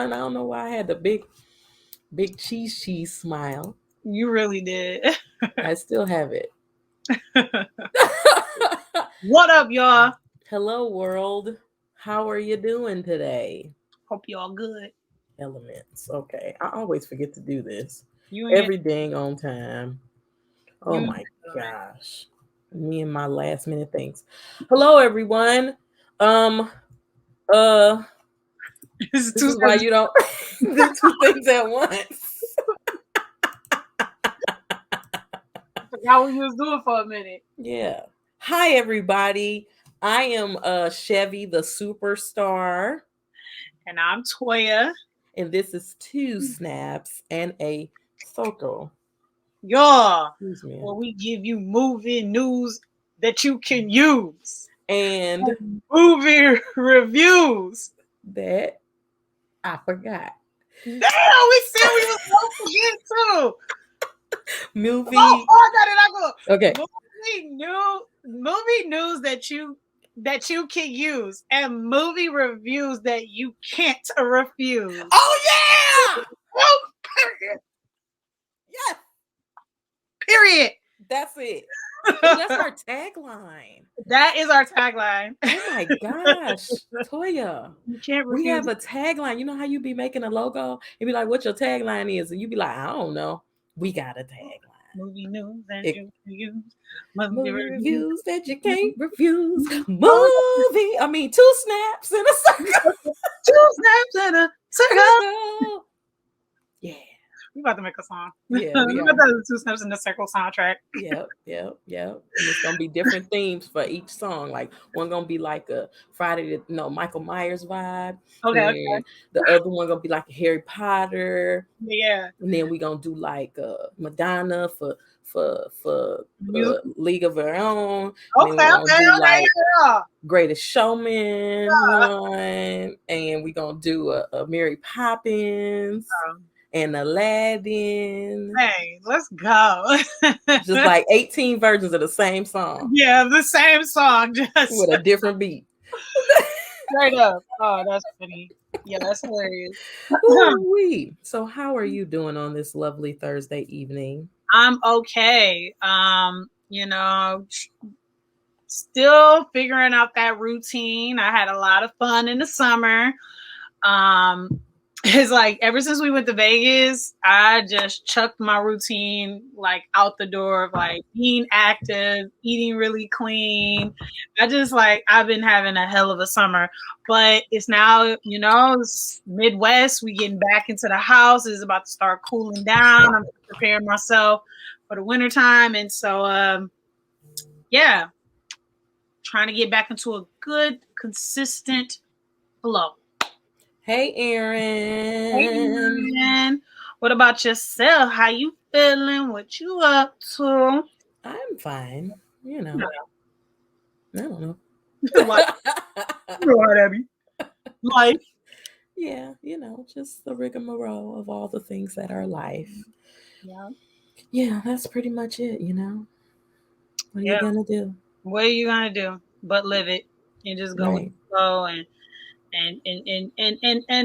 smiling. I don't know why I had the big cheese smile. You really did. I still have it. What up, y'all? Hello, world. How are you doing today? Hope y'all good. Elements. Okay. I always forget to do this. You and Every dang on time. Oh you. my gosh. Me and my last minute things. Hello, everyone. Um, uh, This is this two is why seconds. you don't do two things at once. Forgot what you was doing for a minute. Yeah. Hi, everybody. I am Chevy the superstar, And I'm Toya. and this is two snaps and a circle. Y'all, Excuse me. where we give you movie news that you can use. And Movie reviews. that I forgot. Damn, we said we was going to forget too. Movie. Oh, I got it. I go. Okay. Movie news that you can use, and movie reviews that you can't refuse. Oh yeah! Oh, period. Yes, Period. that's it. Ooh, that's our tagline. That is our tagline. Oh my gosh, Toya. You can't We refuse. have a tagline. You know how you be making a logo? You be like, "What your tagline is?" And you be like, "I don't know." We got a tagline. Movie news that It- you can use. Movie reviews. reviews that you can't refuse. Two snaps in a circle. Two snaps and a circle. Yeah. We about to make a song. Yeah, we We are. about to do Two Snaps in the Circle soundtrack. Yep. And it's gonna be different themes for each song. Like one gonna be like a Michael Myers vibe. Okay. And the other one gonna be like a Harry Potter. Yeah. And then we gonna do like Madonna for Music. League of Her Own. Okay. And then we gonna do like Yeah. Greatest Showman one, and we gonna do a Mary Poppins and Aladdin. Hey, let's go. Just like 18 versions of the same song. Yeah, the same song, just with a different beat. straight up. Oh, that's funny. Yeah, that's hilarious. Ooh-wee. So how are you doing on this lovely Thursday evening? I'm okay. Still figuring out that routine. I had a lot of fun in the summer. It's like ever since we went to Vegas, I just chucked my routine like out the door of like being active, eating really clean. I've been having a hell of a summer, but it's now, it's Midwest. We getting back into the house. It's about to start cooling down. I'm preparing myself for the wintertime. And so, yeah, trying to get back into a good, consistent flow. Hey, Aaron. Hey, Aaron. What about yourself? How you feeling? What you up to? I'm fine. I don't know. Life. Yeah, just the rigmarole of all the things that are life. Yeah. Yeah, that's pretty much it, What are you gonna do? What are you gonna do but live it and just go with the flow and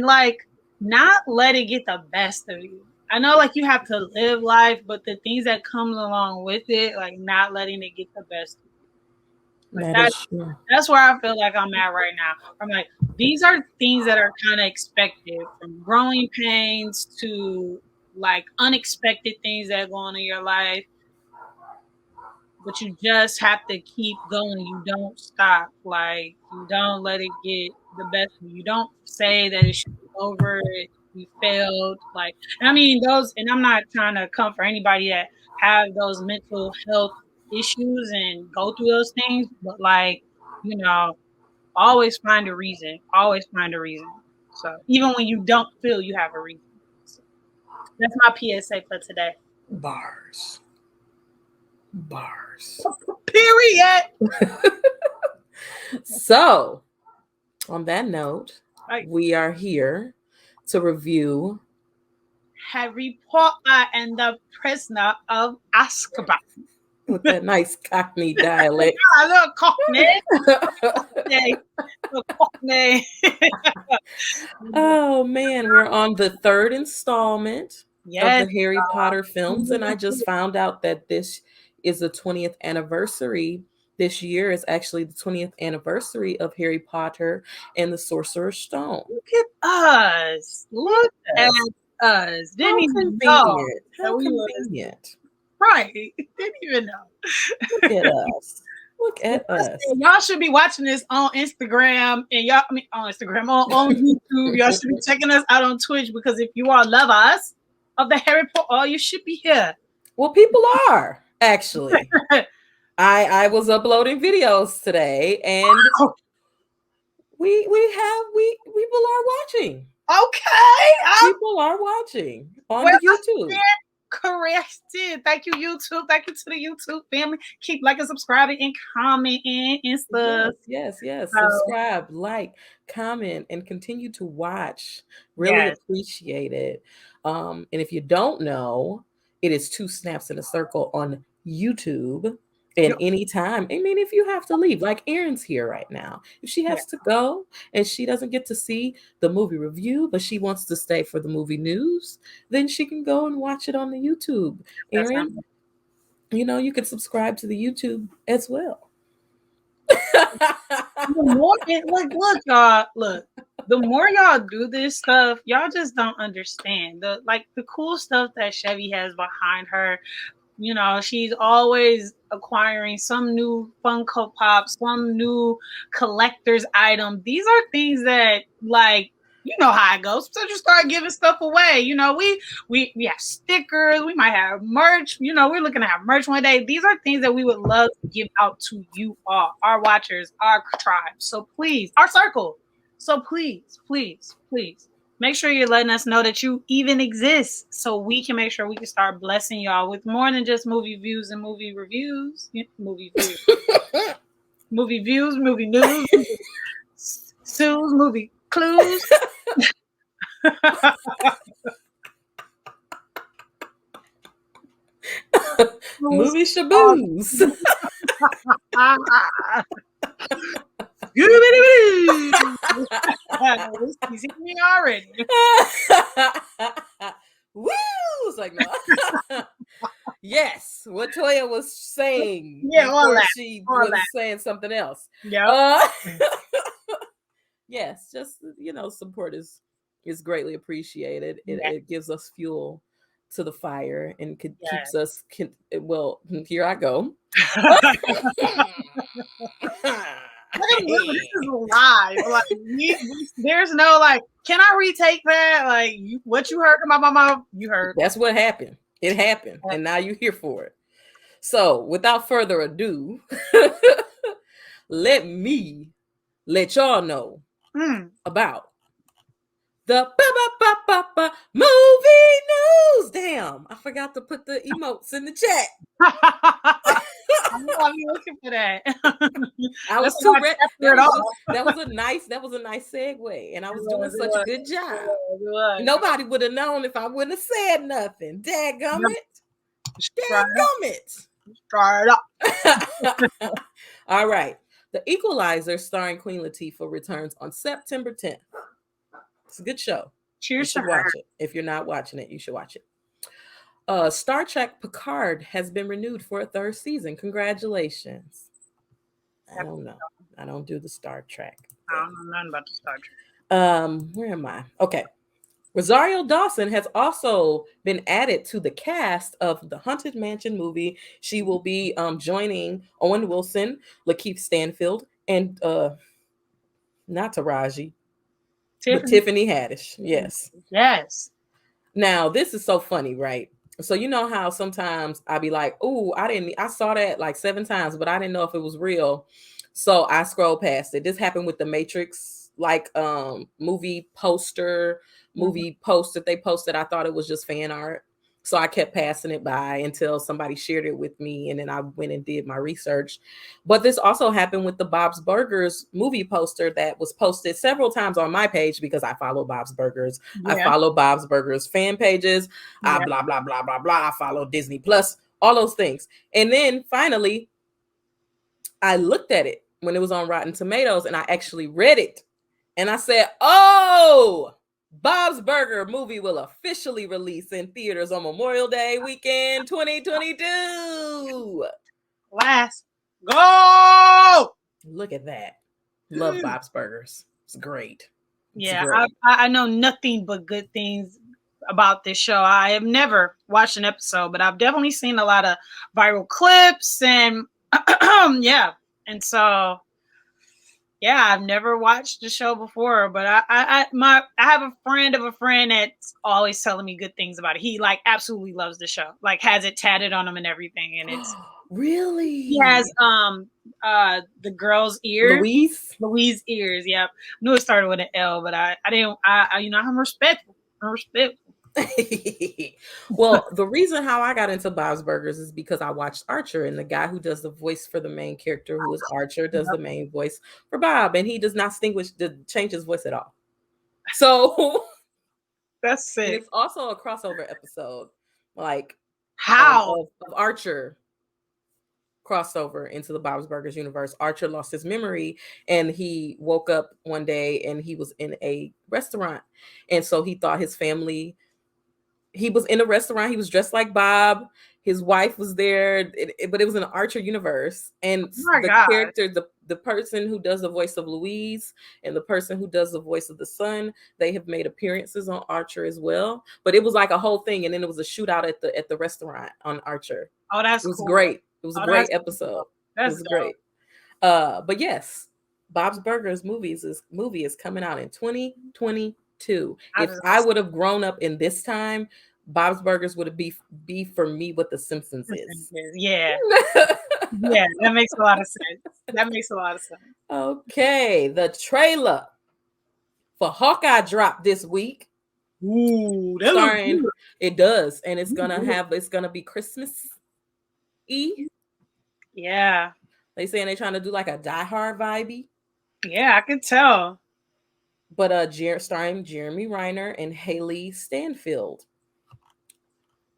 like not let it get the best of you. I know like you have to live life, but the things that comes along with it, like not letting it get the best of you. Like that's where I feel like I'm at right now. I'm like, these are things that are kind of expected, from growing pains to like unexpected things that go on in your life. But you just have to keep going. You don't stop. Like, you don't let it get the best of you. You don't say that it should be over. You failed. Like, and I mean, and I'm not trying to come for anybody that have those mental health issues and go through those things, but like, always find a reason. Always find a reason. So even when you don't feel you have a reason. So that's my PSA for today. Bars. Period. So, on that note, we are here to review Harry Potter and the Prisoner of Azkaban. With that nice Cockney dialect. A little Cockney. today. Oh man, we're on the third installment of Yes. the Harry Potter films, and I just found out that this is the 20th anniversary. This year is actually the 20th anniversary of Harry Potter and the Sorcerer's Stone. Look at us. Look at Yes. us. Didn't How even know convenient. that How we was convenient. right. Didn't even know. Look at us. Look at us. Y'all should be watching this on Instagram and on Instagram, on YouTube. Y'all should be checking us out on Twitch because if you all love us of the Harry Potter, oh, you should be here. Well, people are actually. I was uploading videos today, and we people are watching. Okay. People are watching on the YouTube. Corrected. Thank you, YouTube. Thank you to the YouTube family. Keep liking, subscribing, and commenting and stuff. Yes. Subscribe, like, comment, and continue to watch. Really appreciate it. And if you don't know, it is 2 Snaps in a Circle on YouTube. And anytime, I mean, if you have to leave, like Erin's here right now, if she has to go and she doesn't get to see the movie review, but she wants to stay for the movie news, then she can go and watch it on the YouTube. Erin, you can subscribe to the YouTube as well. Look, y'all. Look, the more y'all do this stuff, y'all just don't understand the cool stuff that Chevy has behind her. She's always acquiring some new Funko Pop, some new collector's item. These are things that, you know how it goes. So just start giving stuff away. We have stickers. We might have merch. We're looking to have merch one day. These are things that we would love to give out to you all, our watchers, our tribe. So please, our circle. So please, make sure you're letting us know that you even exist so we can make sure we can start blessing y'all with more than just movie views and movie reviews. Movie views. Movie views, movie news, Sue's movie clues. Movie shaboos. He's hitting me already. Woo! It's like, no. Yes, what Toya was saying. All that. She was saying something else. Yeah. Yes, just support is greatly appreciated. It gives us fuel to the fire and keeps us. Well, here I go. This is live. There's no can I retake that? What you heard about my mom, you heard. That's what happened. It happened, and now you're here for it. So, without further ado, let y'all know about the movie news. Damn, I forgot to put the emotes in the chat. I'm looking for that. I was too ready. That was a nice segue, and I was doing such a good job. Nobody would have known if I wouldn't have said nothing. Dadgummit. Try it up. All right. The Equalizer, starring Queen Latifah, returns on September 10th. It's a good show. Cheers to her. Watch it. If you're not watching it, you should watch it. Star Trek Picard has been renewed for a 3rd season. Congratulations. I don't know. I don't do the Star Trek. I don't know nothing about the Star Trek. Where am I? Okay. Rosario Dawson has also been added to the cast of the Haunted Mansion movie. She will be joining Owen Wilson, Lakeith Stanfield, and not Taraji, but Tiffany Haddish. Yes. Now, this is so funny, right? So you know how sometimes I be like, "Oh, I saw that like 7 times, but I didn't know if it was real." So I scrolled past it. This happened with the Matrix, movie post that they posted. I thought it was just fan art. So I kept passing it by until somebody shared it with me, and then I went and did my research. But this also happened with the Bob's Burgers movie poster that was posted several times on my page because I follow Bob's Burgers. Yeah. I follow Bob's Burgers fan pages. Yeah. Blah, blah, blah, blah, blah. I follow Disney Plus, all those things. And then finally, I looked at it when it was on Rotten Tomatoes, and I actually read it. And I said, oh, Bob's Burger movie will officially release in theaters on Memorial Day weekend 2022. Last go. Look at that. Love Bob's Burgers. It's great. It's Yeah, great. I know nothing but good things about this show. I have never watched an episode, but I've definitely seen a lot of viral clips and yeah. And so yeah, I've never watched the show before, but I have a friend of a friend that's always telling me good things about it. He like absolutely loves the show, like has it tatted on him and everything, and it's Really? he has the girl's ears. Louise? Louise ears, yeah. I knew it started with an L, but I didn't I you know I'm respectful. I'm respectful. Well, the reason how I got into Bob's Burgers is because I watched Archer, and the guy who does the voice for the main character, who is Archer, does the main voice for Bob, and he does not change his voice at all. So That's sick. and it's also a crossover episode, like How? of Archer crossover into the Bob's Burgers universe. Archer lost his memory and he woke up one day and he was in a restaurant, and so he thought his family. He was in a restaurant. He was dressed like Bob. His wife was there, but it was an Archer universe. And my the God. character, the person who does the voice of Louise and the person who does the voice of the son, they have made appearances on Archer as well. But it was like a whole thing, and then it was a shootout at the restaurant on Archer. Oh, that's It was cool. great. It was a great that's episode. That's it was great. But yes, Bob's Burgers movie is coming out in 2022. If I would have grown up in this time, Bob's Burgers would be for me what The Simpsons is. Yeah. Yeah, that makes a lot of sense. Okay, the trailer for Hawkeye dropped this week. Ooh, that starring, it does, and it's gonna be Christmas Eve. Yeah. They saying they're trying to do like a Die Hard vibe. Yeah, I can tell. But starring Jeremy Renner and Haley Stanfield.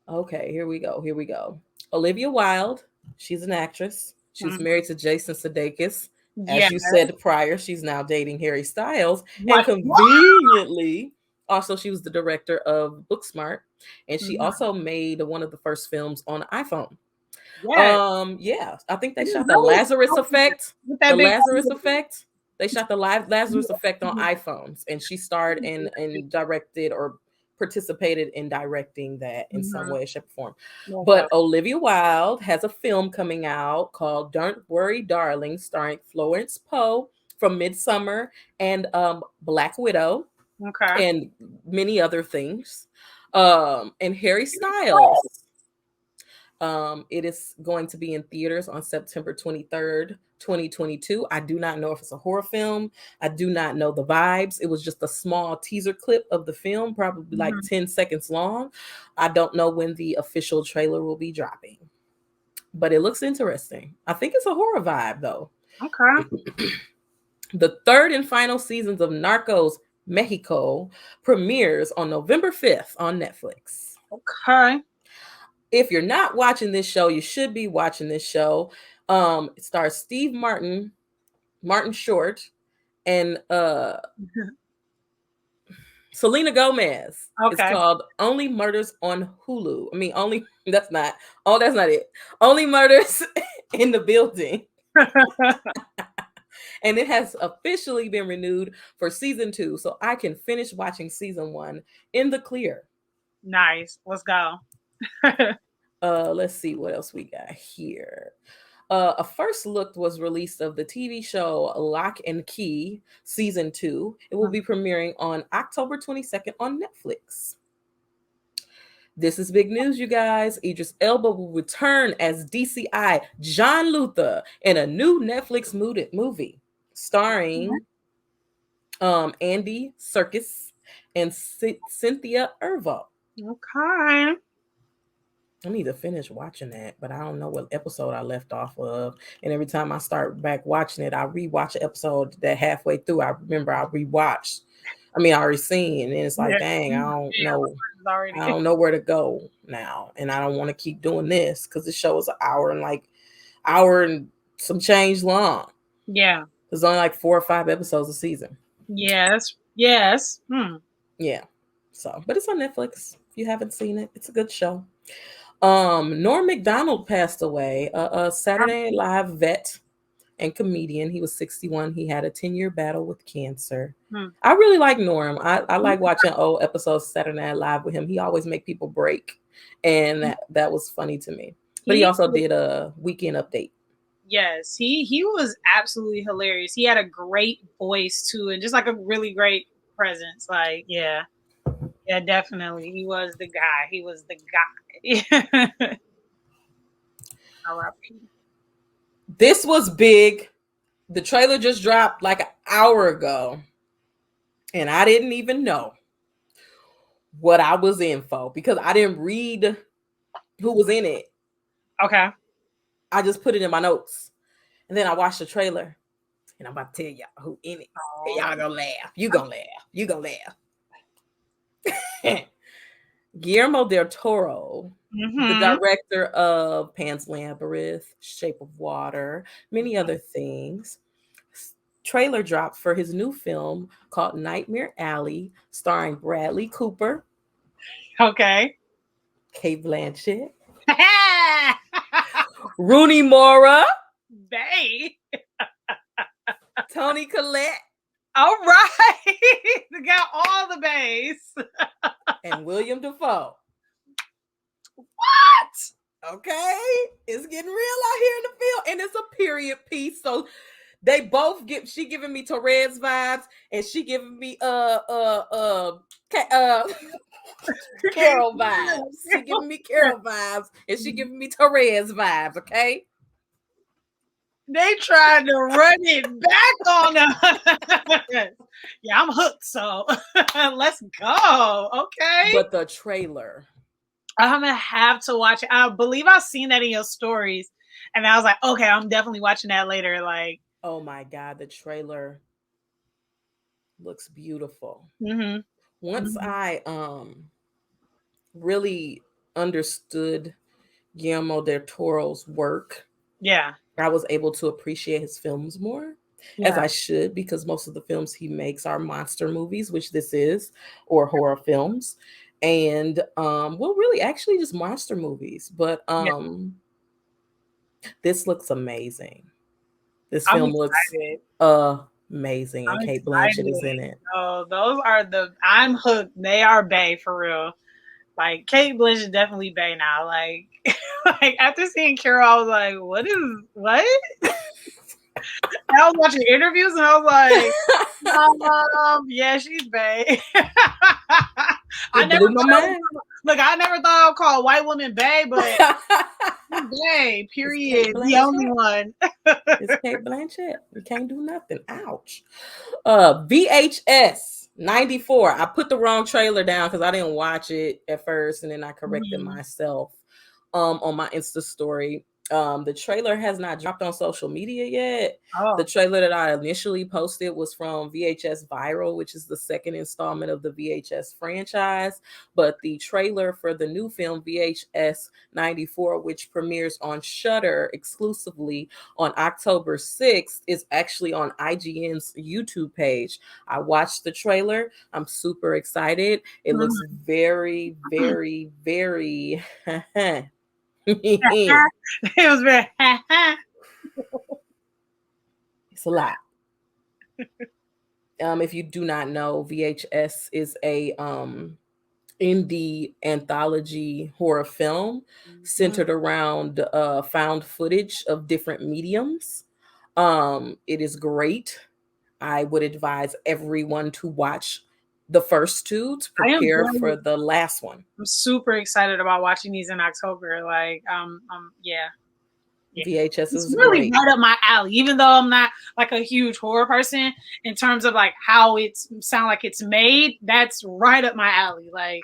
Okay, here we go. Olivia Wilde, she's an actress. She was married to Jason Sudeikis. As you said prior, she's now dating Harry Styles. And conveniently, also she was the director of Booksmart, and she also made one of the first films on iPhone. Yeah, I think they shot the Lazarus Effect. The Lazarus Effect. They shot the Lazarus Effect on iPhones, and she starred and directed or participated in directing that in some way, shape, or form. But Olivia Wilde has a film coming out called Don't Worry, Darling, starring Florence Pugh from Midsommar and Black Widow, and many other things. And Harry Styles. It is going to be in theaters on September 23rd, 2022. I do not know if it's a horror film. I do not know the vibes. It was just a small teaser clip of the film, probably like 10 seconds long. I don't know when the official trailer will be dropping, but it looks interesting. I think it's a horror vibe though. Okay. The third and final seasons of Narcos Mexico premieres on November 5th on Netflix. Okay. If you're not watching this show, you should be watching this show. It stars Steve Martin Short, and Selena Gomez. Okay. It's called Only Murders on Hulu. I mean, that's not it. Only Murders in the Building. And it has officially been renewed for season 2, so I can finish watching season 1 in the clear. Nice. Let's go. Let's see what else we got here. A first look was released of the TV show Lock and Key season 2. It will be premiering on October 22nd on Netflix. This is big news, you guys. Idris Elba will return as DCI John Luther in a new Netflix movie starring Andy Serkis and Cynthia Erivo. Okay. I need to finish watching that, but I don't know what episode I left off of. And every time I start back watching it, I rewatch an episode that halfway through, I remember I rewatched. I mean, I already seen, and it's like, dang, I don't know where to go now. And I don't want to keep doing this because the show is an hour and some change long. Yeah. There's only like 4 or 5 episodes a season. Yes. Yes. Yeah. So, but it's on Netflix. If you haven't seen it, it's a good show. Norm Macdonald passed away, a Saturday Night Live vet and comedian. He was 61. He had a 10-year battle with cancer. Hmm. I really like Norm. I like watching old episodes of Saturday Night Live with him. He always make people break, and that was funny to me. But he He also did a Weekend Update. Yes, he was absolutely hilarious. He had a great voice too, and just like a really great presence. Like, yeah, yeah, definitely, he was the guy. He was the guy. R.I.P. This was big. The trailer just dropped like an hour ago, and I didn't even know what I was in for because I didn't read who was in it. Okay. I just put it in my notes, and then I watched the trailer, and I'm about to tell y'all who in it. And y'all gonna laugh. You gonna laugh. You gonna laugh. Guillermo del Toro, the Mm-hmm. director of Pan's Labyrinth, Shape of Water, many other things. Trailer dropped for his new film called Nightmare Alley, starring Bradley Cooper, Okay. Kate Blanchett, Rooney Mara, Bay. Toni Collette, All right. They got all the bays. and William Dafoe. What? Okay, it's getting real out here in the field, and it's a period piece. So they both give. She giving me Torres vibes, and she giving me Carol vibes. She giving me Carol vibes, and she giving me Torres vibes. Okay. They tried to run it back on us. Yeah, I'm hooked, so let's go. Okay. But the trailer. I'm gonna have to watch it. I believe I've seen that in your stories. And I was like, okay, I'm definitely watching that later. Like, Oh my God, the trailer looks beautiful. mm-hmm, Once mm-hmm. I really understood Guillermo del Toro's work, Yeah. I was able to appreciate his films more, as Yeah. I should, because most of the films he makes are monster movies, which this is, or horror films. And well, really actually just monster movies. But Yeah. this looks amazing. This I'm film looks excited. amazing, and I'm Kate Blanchett excited. is in it. Oh, those are I'm hooked. They are bae for real. Like Kate Blanchett definitely bae now. Like like after seeing Carol, I was like, what? And I was watching interviews and I was like, yeah, she's bae. I It never blew my thought mind. look, I never thought I would call a white woman bae, but bae, It's Kate period. The only Blanchett. one. It's Kate Blanchett. You can't do nothing. Ouch. VHS 94. I put the wrong trailer down because I didn't watch it at first, and then I corrected Mhm. myself on my Insta story. The trailer has not dropped on social media yet. The Oh. trailer that I initially posted was from VHS Viral, which is the second installment of the VHS franchise. But the trailer for the new film VHS 94, which premieres on Shudder exclusively on October 6th, is actually on IGN's YouTube page. I watched the trailer. I'm super excited. It looks Mhm. very, very, very It was very it's a lot. If you do not know, VHS is a indie anthology horror film centered around found footage of different mediums. It is great. I would advise everyone to watch the first two to I am prepare very for the last one. I'm super excited about watching these in October. Like, yeah. Yeah. VHS It's is really great. right up my alley, even though I'm not like a huge horror person in terms of like how it's sound like it's made. That's right up my alley. Like,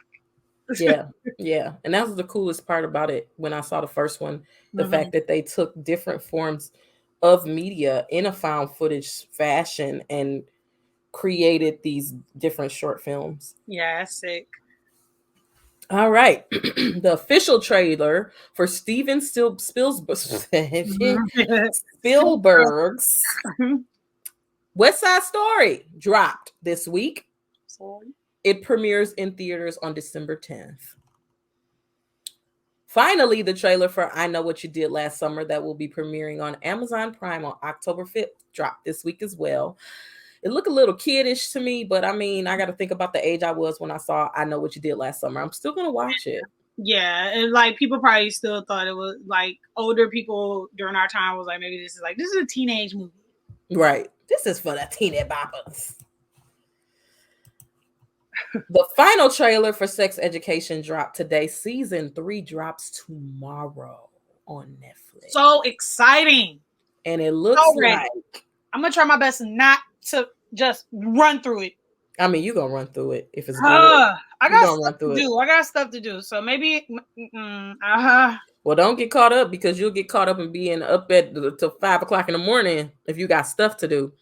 Yeah, yeah. And that was the coolest part about it when I saw the first one, the mhm. fact that they took different forms of media in a found footage fashion and created these different short films. Yeah, that's sick. All right. The official trailer for Steven Spielberg's West Side Story dropped this week. Sorry. It premieres in theaters on December 10th. Finally, the trailer for I Know What You Did Last Summer that will be premiering on Amazon Prime on October 5th dropped this week as well. It looked a little kiddish to me, but I mean, I got to think about the age I was when I saw I Know What You Did Last Summer. I'm still going to watch it. Yeah, and like people probably still thought it was like older people during our time was like, maybe this is a teenage movie. Right. This is for the teeny boppers. The final trailer for Sex Education dropped today. Season 3 drops tomorrow on Netflix. So exciting. And it looks like I'm going to try my best not to just run through it. I mean, you're going to run through it if it's good. I got stuff to do. I got stuff to do. So maybe Well, don't get caught up because you'll get caught up in being up at till 5 o'clock in the morning if you got stuff to do.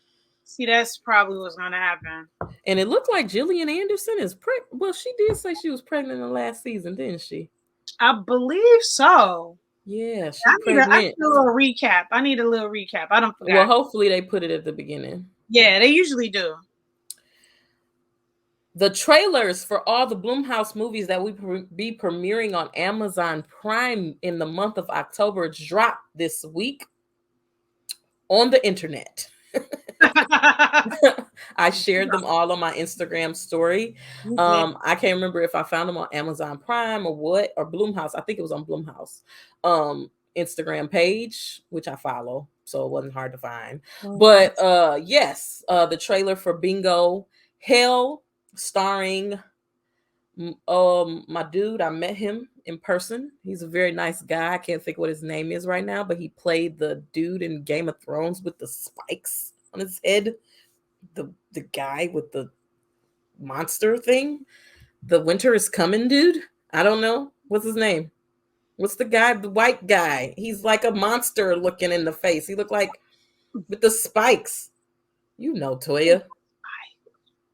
See, that's probably what's going to happen. And it looked like Gillian Anderson is pregnant. Well, she did say she was pregnant in the last season, didn't she? I believe so. Yeah, she's pregnant. I need a little recap. I don't forget. Well, hopefully they put it at the beginning. Yeah, they usually do. The trailers for all the Blumhouse movies that we be premiering on Amazon Prime in the month of October dropped this week on the internet. I shared them all on my Instagram story. I can't remember if I found them on Amazon Prime or what, or Blumhouse. I think it was on Blumhouse Instagram page, which I follow, so it wasn't hard to find. But yes, the trailer for Bingo Hell, starring my dude. I met him in person. He's a very nice guy. I can't think what his name is right now, but he played the dude in Game of Thrones with the spikes on his head. The guy with the monster thing. The Winter is Coming dude. I don't know. What's his name? What's the guy? The white guy. He's like a monster looking in the face. He looked like with the spikes. You know, Toya.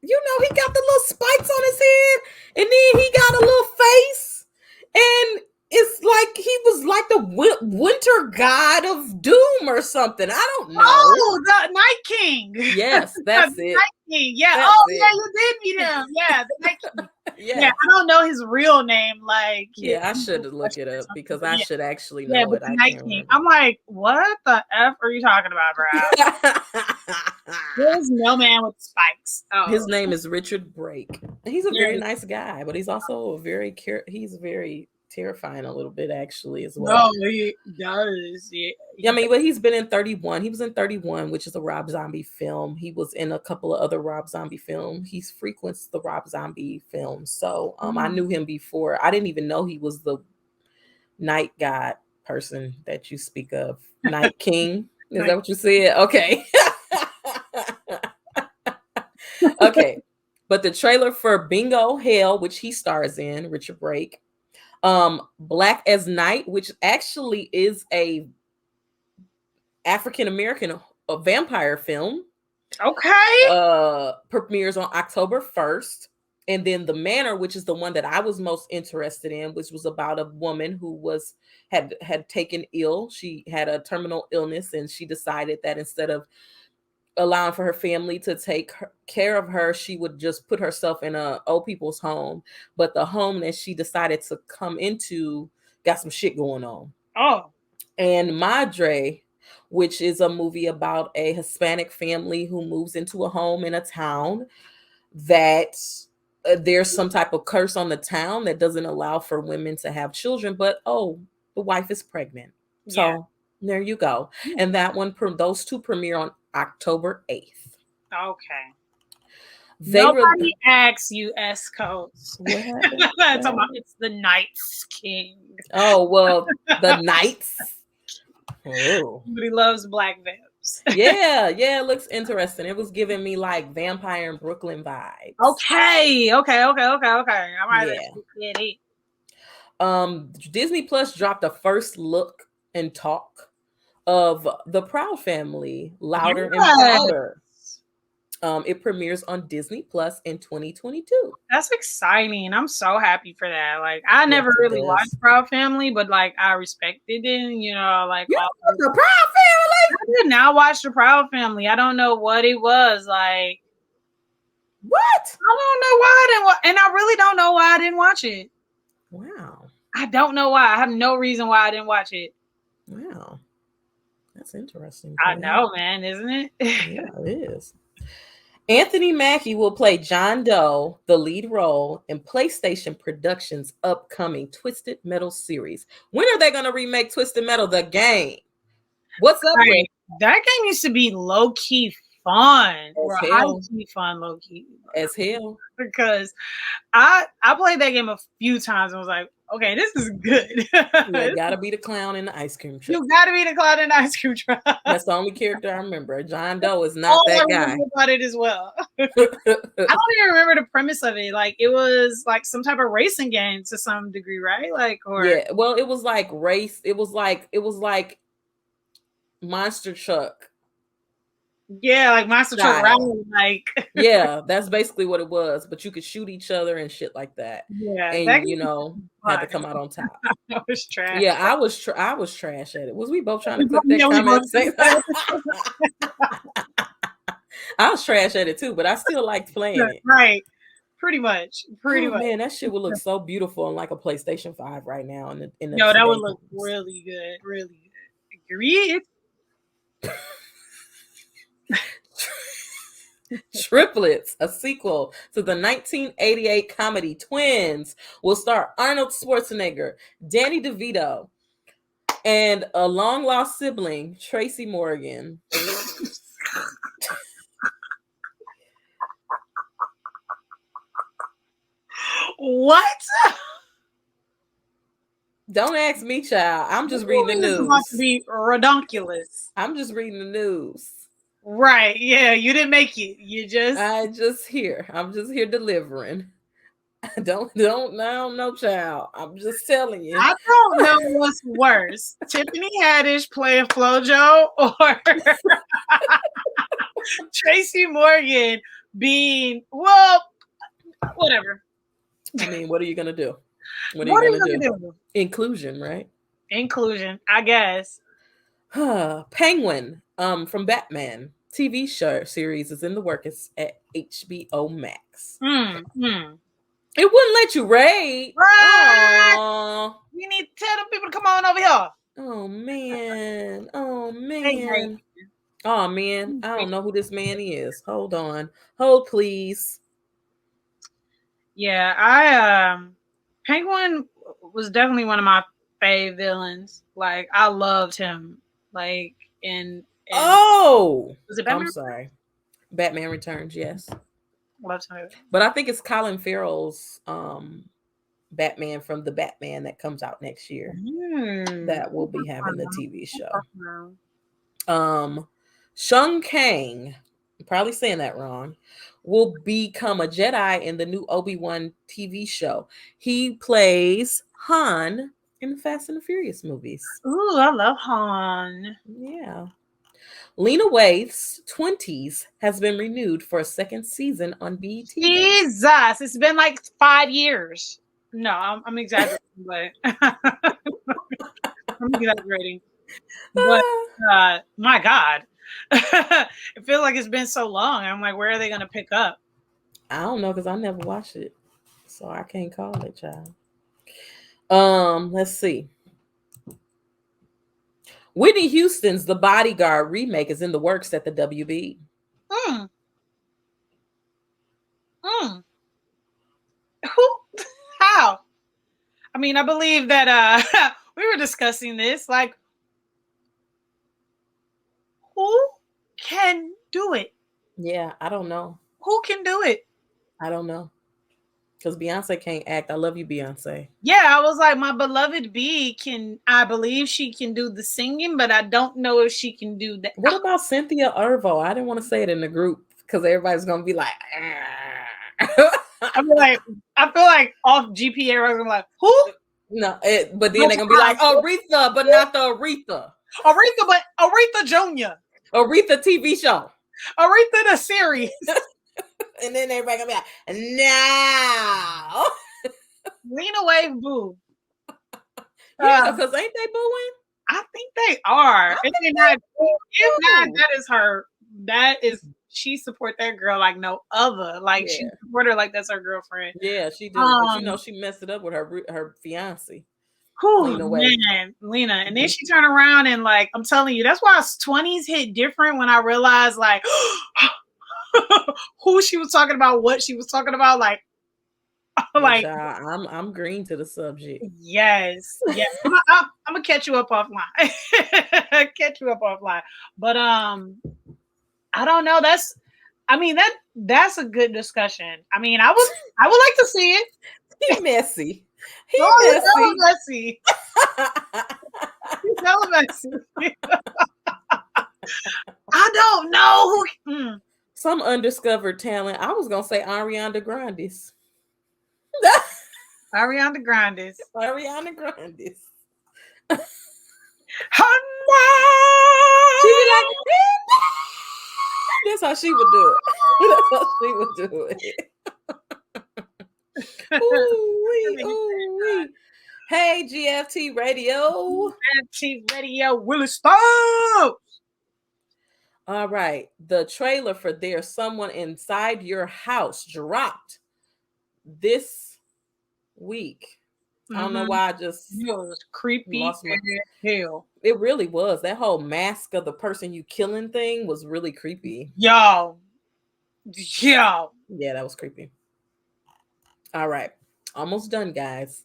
You know, he got the little spikes on his head, and then he got a little face, and it's like he was like the winter god of doom or something. I don't know. Oh, the Night King. Yes, that's it. Night King. Yeah. That's yeah, you did meet him. Yeah, the Night King. Yeah, I don't know his real name. Like, yeah, I should look it up because I should actually know it. I can't remember. I'm like, what the F are you talking about, bro? There's no man with spikes. Oh. His name is Richard Brake. He's a very nice guy, but he's also he's very terrifying a little bit actually as well. No, he does. Yeah, I mean, but he's been in 31. He was in 31, which is a Rob Zombie film. He was in a couple of other Rob Zombie films. He frequents the Rob Zombie films. So I knew him before. I didn't even know he was the night god person that you speak of. Night King. Is that what you said? Okay. Okay. But the trailer for Bingo Hell, which he stars in, Richard Brake, Black as Night, which actually is a African-American vampire film. Okay. Premieres on October 1st. And then The Manor, which is the one that I was most interested in, which was about a woman who had taken ill. She had a terminal illness, and she decided that instead of allowing for her family to take care of her, she would just put herself in a old people's home. But the home that she decided to come into got some shit going on. Oh. And Madre, which is a movie about a Hispanic family who moves into a home in a town that there's some type of curse on the town that doesn't allow for women to have children, but the wife is pregnant. So there you go. And that one, those two premiere on October 8th. Okay. Nobody asks you S codes. What happened? It's the Night's King. Oh, well, the Knights. Oh. Everybody loves black vamps. Yeah, it looks interesting. It was giving me like Vampire in Brooklyn vibes. Okay. All right. Yeah. Disney Plus dropped the first look and talk of the Proud Family, Louder and Prouder. It premieres on Disney Plus in 2022. That's exciting. I'm so happy for that. Like, I never really watched Proud Family, but like I respected it. You know, like the Proud I did not watch The Proud Family. I don't know what it was like. What? I don't know why I didn't watch, and I really don't know why I didn't watch it. Wow. I don't know why. I have no reason why I didn't watch it. Wow. That's interesting. I know, man, isn't it? Yeah, it is. Anthony Mackie will play John Doe, the lead role in PlayStation Productions' upcoming Twisted Metal series. When are they going to remake Twisted Metal, the game? What's up with that game? Used to be low key fun, or high key fun, low key as hell. Because I played that game a few times and was like, okay, this is good. You gotta be the clown in the ice cream truck. You gotta be the clown in the ice cream truck. That's the only character I remember. John Doe is not that guy. I remember about it as well. I don't even remember the premise of it. Like, it was like some type of racing game to some degree, right? Like, or yeah, well, it was like race. It was like monster truck. Yeah, like monster truck rally, like yeah, that's basically what it was. But you could shoot each other and shit like that. Yeah, and that had to come out on top. That was trash. Yeah, I was trash at it. Was we both trying to click that comment? I was trash at it too, but I still liked playing it. Right. Pretty much. Man, that shit would look so beautiful on like a PlayStation 5 right now. No, that would look really good. Really good. Agreed. Triplets, a sequel to the 1988 comedy Twins, will star Arnold Schwarzenegger, Danny DeVito, and a long-lost sibling, Tracy Morgan. What? Don't ask me, child. I'm just reading the news. It's about to be redonkulous. I'm just reading the news. Right. Yeah, you didn't make it. I'm just here delivering. I don't know, child. I'm just telling you. I don't know what's worse. Tiffany Haddish playing FloJo or Tracy Morgan being, well, whatever. I mean, what are you gonna do? What are you gonna do? Inclusion, right? Inclusion, I guess. Penguin, from Batman TV show series is in the works at HBOmax. It wouldn't let you rate. Right. Aww. We need to tell the people to come on over here. Oh man. Oh man. Oh man. I don't know who this man is. Hold on. Hold please. Yeah, Penguin was definitely one of my fave villains. Like, I loved him. Like, in was it Batman? I'm sorry. Batman Returns, yes. Loved him. But I think it's Colin Farrell's Batman from the Batman that comes out next year. That will be having the TV show. Shung Kang, I'm probably saying that wrong, will become a Jedi in the new Obi-Wan TV show. He plays Han in the Fast and the Furious movies. Ooh, I love Han. Yeah. Lena Waithe's 20s has been renewed for a second season on BET. Jesus, it's been like 5 years. No, I'm exaggerating, but I'm exaggerating. But my God, it feels like it's been so long. I'm like, where are they going to pick up? I don't know, because I never watched it, so I can't call it, child. Let's see. Whitney Houston's The Bodyguard remake is in the works at the WB. Who? How? I mean, I believe that we were discussing this. Like, who can do it? Yeah, I don't know. Who can do it? I don't know. Because Beyonce can't act. I love you, Beyonce. Yeah, I was like, my beloved B can, I believe she can do the singing, but I don't know if she can do that. What about Cynthia Erivo? I didn't want to say it in the group because everybody's going to be like, I feel like off GPA, I'm gonna be like, who? No, but then they're going to be like, Aretha, but not the Aretha. Aretha, but Aretha Jr. Aretha TV show. Aretha the series. And then everybody gonna be like, no. Lena Waithe boo. Yeah, because ain't they booing? I think they are. I If think they're not, if not, too. that is her. That is she support that girl like no other. Like she Yeah. support her like that's her girlfriend. Yeah, she do. But Um, she messed it up with her fiance. whew, Lena Waithe. man, Lena. And then Mhm. she turned around and like I'm telling you, that's why 20s hit different when I realized like who she was talking about, what she was talking about, like Yeah, like child, I'm green to the subject. yes, yes. I'm gonna catch you up offline. Catch you up offline. But I don't know. I mean that's a good discussion. I mean, I would like to see it. He messy. He Oh, he's hella messy. messy. He's hella messy. I don't know who. Some undiscovered talent. I was gonna say Ariana Grande's. Ariana Grande. Ariana Grande's. She be like, that's how she would do it. That's how she would do it. Ooh-wee, ooh-wee. Hey, GFT Radio. GFT Radio, Willie Stone. All right. The trailer for There's Someone Inside Your House dropped this week. I don't know why I just It was creepy lost my. as hell. It really was. That whole mask of the person you killing thing was really creepy. Yo. Yeah, that was creepy. All right. Almost done, guys.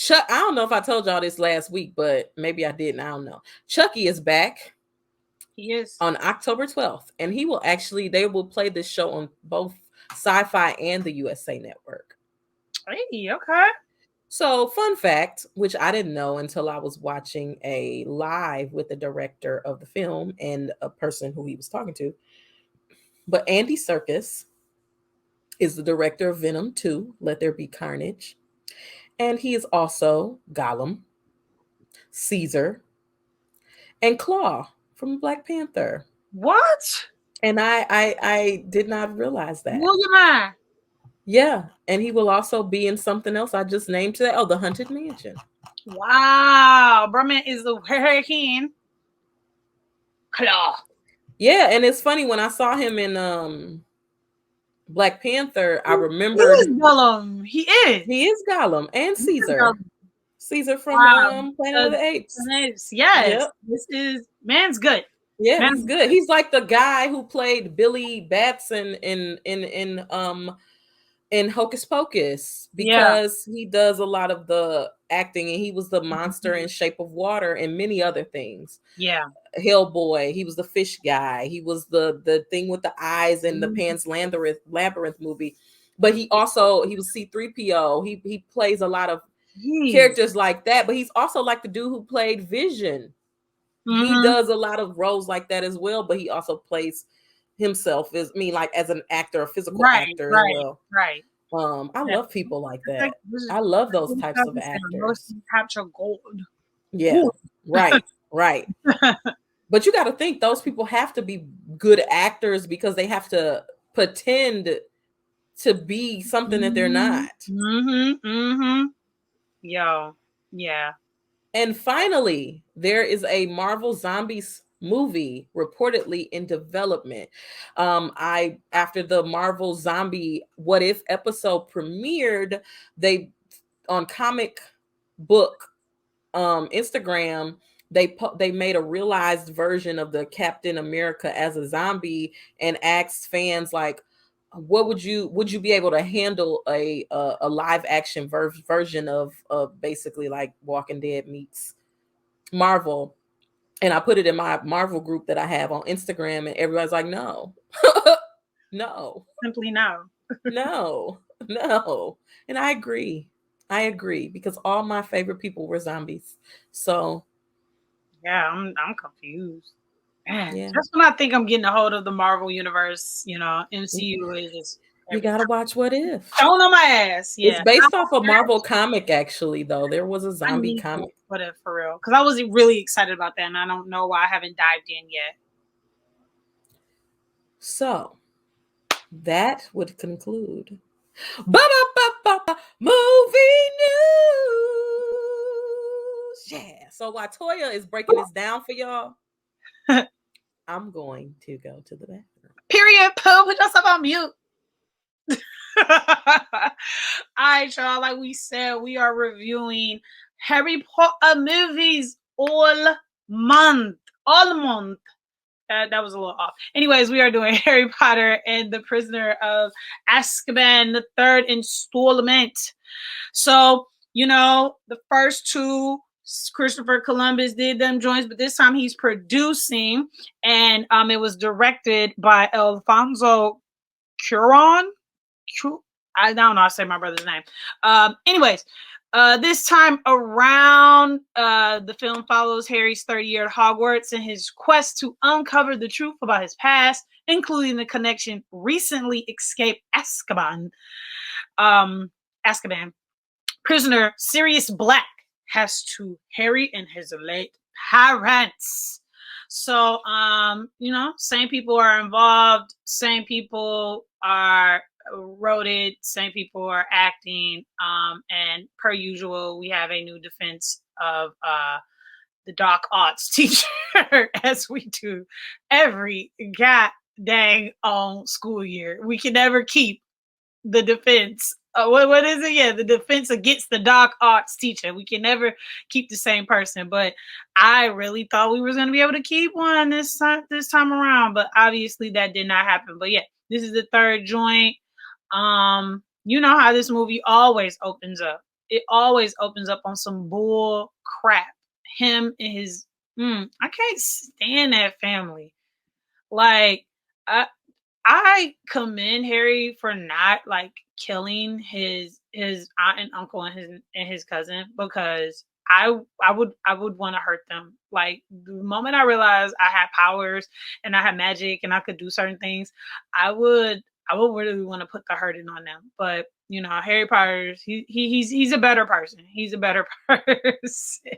I don't know if I told y'all this last week, but maybe I didn't. I don't know. Chucky is back. He is on October 12th, and they will play this show on both Sci-Fi and the USA Network. Hey, okay. So, fun fact, which I didn't know until I was watching a live with the director of the film and a person who he was talking to. But Andy Serkis is the director of Venom 2, Let There Be Carnage. And he is also Gollum, Caesar, and Claw from Black Panther. What? And I did not realize that. William. Yeah, and he will also be in something else I just named today. Oh, The Haunted Mansion. Wow, Berman is the hurricane. Claw. Yeah, and it's funny when I saw him in Black Panther, I He remembered is Gollum. He is. he is Gollum and Caesar. Caesar from Planet of the Apes. Yes. Yep. This is man's good. Yeah, he's good. He's like the guy who played Billy Batson in Hocus Pocus because he does a lot of the acting, and he was the monster in Shape of Water and many other things. Yeah. Hellboy, he was the fish guy. He was the thing with the eyes in the Pan's Labyrinth movie. But he was C-3PO. He plays a lot of characters like that, but he's also like the dude who played Vision. He does a lot of roles like that as well, but he also plays himself as an actor, a physical actor as well. Right. I love people like that. I love those types of actors. Capture gold. Yeah. Right. But you got to think those people have to be good actors because they have to pretend to be something that they're not. Yo. Yeah. And finally, there is a Marvel Zombies movie reportedly in development. After the Marvel Zombie What If episode premiered, they on comic book Instagram, they made a realized version of the Captain America as a zombie and asked fans like, what would you be able to handle a live action version of basically like Walking Dead meets Marvel? And I put it in my Marvel group that I have on Instagram, and everybody's like, no. No, simply no. No. And I agree because all my favorite people were zombies. So yeah, I'm confused. Man, just when I think I'm getting a hold of the Marvel universe, MCU is just you gotta watch What If. Thrown on my ass. Yeah, it's based off a Marvel comic. Actually, though, there was a zombie comic. What If for real? Because I was really excited about that, and I don't know why I haven't dived in yet. So that would conclude movie news. Yeah. So while Toya is breaking this down for y'all, I'm going to go to the bathroom. Period. Pooh, put yourself on mute. All right, y'all. Like we said, we are reviewing Harry Potter movies all month. All month. That was a little off. Anyways, we are doing Harry Potter and the Prisoner of Azkaban, the third installment. So, the first two, Christopher Columbus did them joints, but this time he's producing, and it was directed by Alfonso Cuarón. I don't know how to say my brother's name. Anyways, this time around, the film follows Harry's third year at Hogwarts and his quest to uncover the truth about his past, including the connection recently escaped Azkaban. Prisoner Sirius Black has to Harry and his late parents. So, same people are involved, same people are wrote it, same people are acting, and per usual, we have a new defense of the Doc Arts teacher, as we do every god dang on school year. We can never keep the defense. What is it? Yeah, the defense against the Doc Arts teacher. We can never keep the same person, but I really thought we was going to be able to keep one this time around, but obviously that did not happen. But yeah, this is the third joint. You know how this movie always opens up. It always opens up on some bull crap. Him and his I can't stand that family. Like, I commend Harry for not like killing his aunt and uncle and his cousin, because I would want to hurt them. Like, the moment I realized I had powers and I had magic and I could do certain things, I would really want to put the hurting on them. But Harry Potter, he's a better person. He's a better person.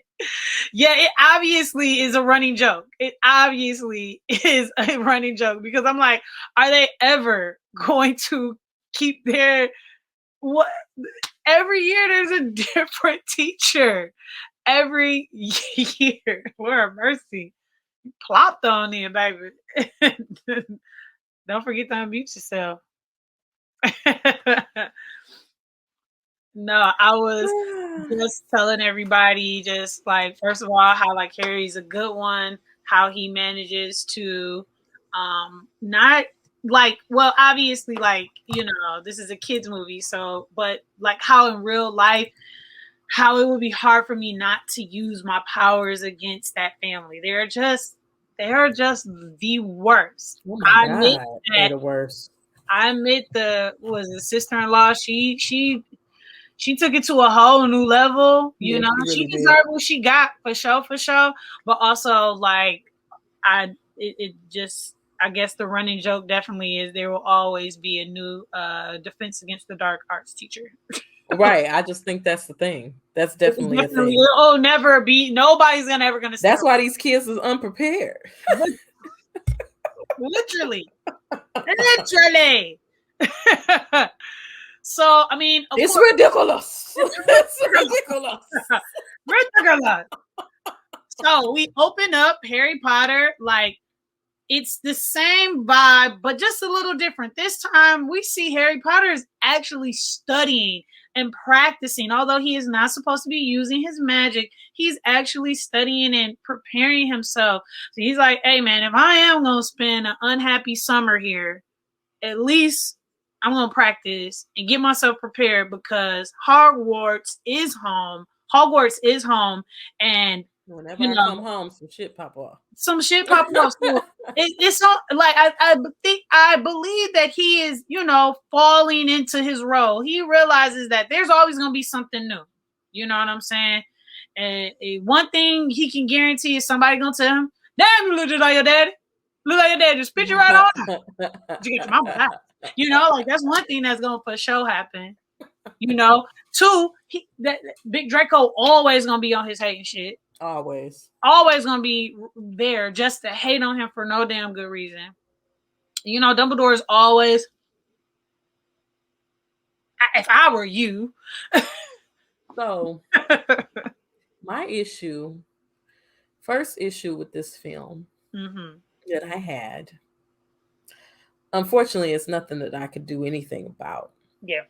Yeah, it obviously is a running joke. It obviously is a running joke, because I'm like, are they ever going to keep their what? Every year there's a different teacher. Every year. Lord mercy. Plopped on there, baby. Don't forget to unmute yourself. No, I was just telling everybody, just like, first of all, how like Harry's a good one, how he manages to not like, well, obviously, like, this is a kids movie, so, but like how in real life, how it would be hard for me not to use my powers against that family. They're just the worst. Oh my God, they're the worst. I admit the sister-in-law, she took it to a whole new level. Yeah, she she really did. deserved what she got, for sure. But also, like, it just, I guess the running joke definitely is there will always be a new defense against the dark arts teacher. Right. I just think that's the thing. That's definitely a thing. Oh, never be. Nobody's ever gonna. That's why these kids is unprepared. Literally. So, I mean, it's ridiculous. It's ridiculous. Ridiculous. So we open up Harry Potter, like, it's the same vibe, but just a little different. This time we see Harry Potter is actually studying and practicing. Although he is not supposed to be using his magic, he's actually studying and preparing himself. So he's like, hey man, if I am going to spend an unhappy summer here, at least I'm going to practice and get myself prepared, because Hogwarts is home. And whenever I come home, some shit pop off. So it's not like I believe that he is, falling into his role. He realizes that there's always going to be something new. You know what I'm saying? And one thing he can guarantee is somebody going to tell him, damn, you look just like your daddy. Look like your daddy. Just spit you right on. Did you get your mama out? Like, that's one thing that's going to for sure happen. Two, that Big Draco always going to be on his hating shit. Always gonna be there just to hate on him for no damn good reason. Dumbledore is always, if I were you. So My first issue with this film Mm-hmm. that I had, unfortunately, it's nothing that I could do anything about. Yeah.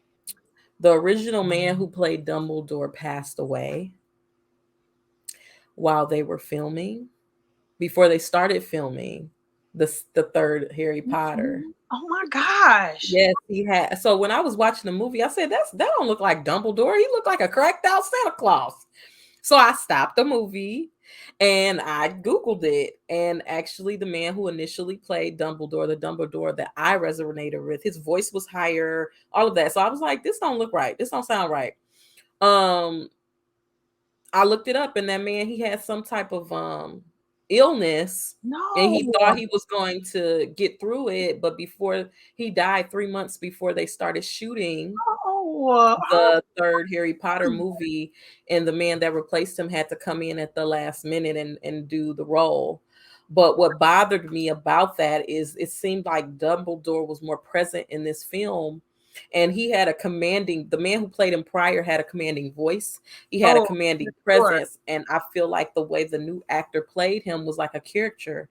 The original man who played Dumbledore passed away while they were filming, before they started filming the third Harry Potter. Oh my gosh. Yes, he had. So when I was watching the movie, I said, that don't look like Dumbledore. He looked like a cracked out Santa Claus." So I stopped the movie and I Googled it. And actually, the man who initially played Dumbledore, the Dumbledore that I resonated with, his voice was higher, all of that. So I was like, this don't look right. This don't sound right. Um, I looked it up, and that man, he had some type of illness, and he No. thought he was going to get through it, but before he died 3 months before they started shooting Oh. the third Harry Potter movie, and the man that replaced him had to come in at the last minute and do the role. But what bothered me about that is it seemed like Dumbledore was more present in this film, and he had the man who played him prior had a commanding voice. He had a Oh, commanding for sure. presence, and I feel like the way the new actor played him was like a caricature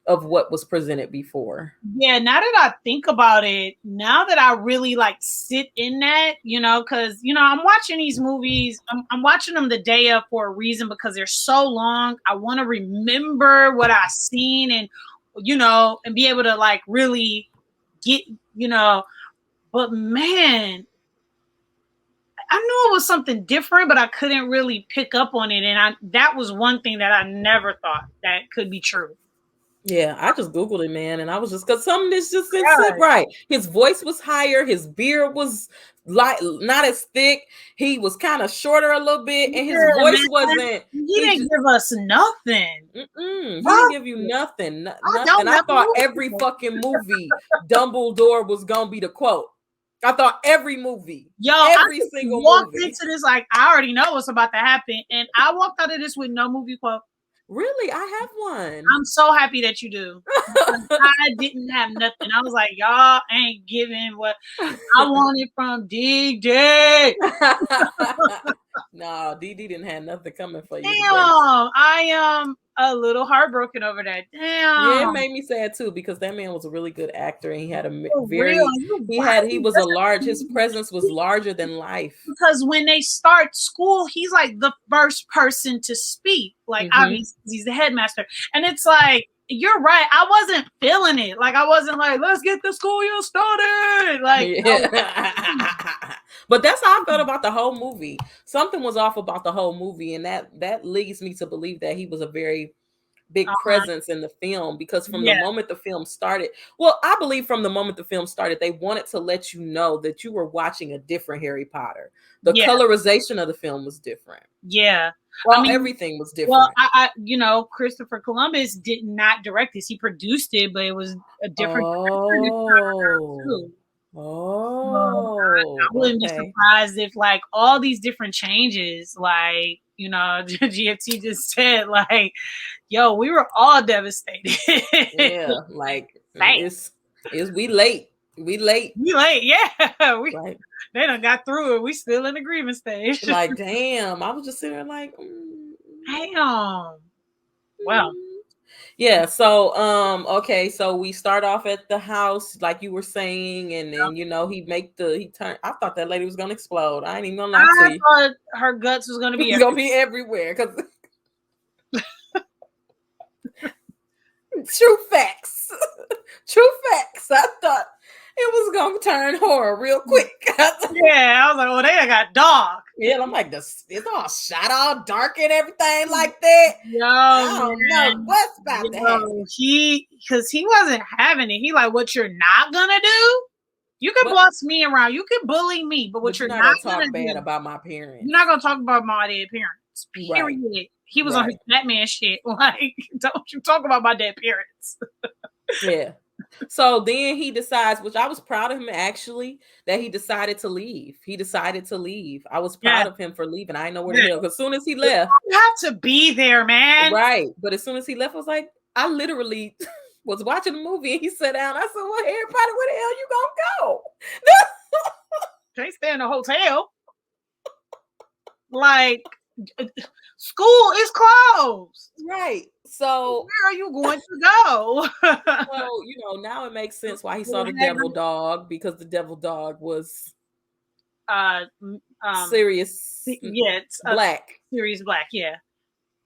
of what was presented before. Yeah, now that I think about it, now that I really like sit in that, because I'm watching these movies, I'm watching them the day of for a reason because they're so long. I want to remember what I've seen and and be able to like really get, but man, I knew it was something different, but I couldn't really pick up on it. And that was one thing that I never thought that could be true. Yeah, I just Googled it, man, and I was just because something just didn't sit God. right. His voice was higher, his beard was like not as thick, he was kind of shorter a little bit, and his Yeah, voice man. wasn't. He He didn't just give us nothing. he didn't Nothing. give you nothing, I nothing. don't I never thought listen every to it. fucking movie Dumbledore was gonna be the quote. I thought every movie, Yo, I every just single walked movie. into this like I already know what's about to happen, and I walked out of this with no movie quote. Really, I have one. I'm so happy that you do. Because I didn't have nothing. I was like, y'all ain't giving what I wanted from DJ. No, DD didn't have nothing coming for you today. Damn, I am a little heartbroken over that. Yeah, it Damn, made me sad too because that man was a really good actor and he had a for real. very You he right. was a large, his presence was larger than life. Because when they start school, he's like the first person to speak. Like, Mm-hmm. obviously, he's the headmaster. And it's like, you're right. I wasn't feeling it. Like, I wasn't like, let's get the school year started. Like, Yeah. But that's how I felt about the whole movie. Something was off about the whole movie, and that leads me to believe that he was a very big presence in the film, because from the yeah, moment the film started, well, I believe from the moment the film started, they wanted to let you know that you were watching a different Harry Potter. The yeah, colorization of the film was different. yeah. I Well, mean, everything was well, different. Christopher Columbus did not direct this. He produced it, but it was a different director this time around, Oh. too. I Oh, wouldn't be okay. surprised if like all these different changes, like GFT just said, like, yo, we were all devastated. Yeah, like Sad. it's we late. We late. We late, yeah. Like They done got through it. We still in the grievance stage. like damn. I was just sitting there like Damn. Well, yeah, so okay, so we start off at the house like you were saying, and then he turned. I thought that lady was gonna explode. I ain't even gonna lie to I you. thought her guts was gonna be It's gonna be everywhere because true facts. True facts. I thought it was gonna turn horror real quick. yeah. I was like, oh, they done got dark. Yeah, I'm like, it's all shot all dark and everything like that. Yo, I don't know man. what's about to happen. Because he wasn't having it. He like, what you're not gonna do? You can boss me around. You can bully me, but what But you're you're not not gonna gonna talk bad do, about my parents. you're not gonna talk about my dead parents. Period. Right. He was on his Batman shit. Like, don't you talk about my dead parents. Yeah. So then he decides, which I was proud of him actually, that he decided to leave. He decided to leave. I was proud of him for leaving. I didn't know where the hell. Because as soon as he left, you have to be there, man. right. But as soon as he left, I was like, I literally was watching the movie and he sat down. I said, well, Harry Potter, where the hell you gonna go? Can't stay in a hotel. Like, School is closed. Right. So, Where are you going to go? now it makes sense why he saw Little the devil Hagrid. dog, because the devil dog was Uh, m- um, Sirius yeah, it's Black. Sirius Black. Yeah,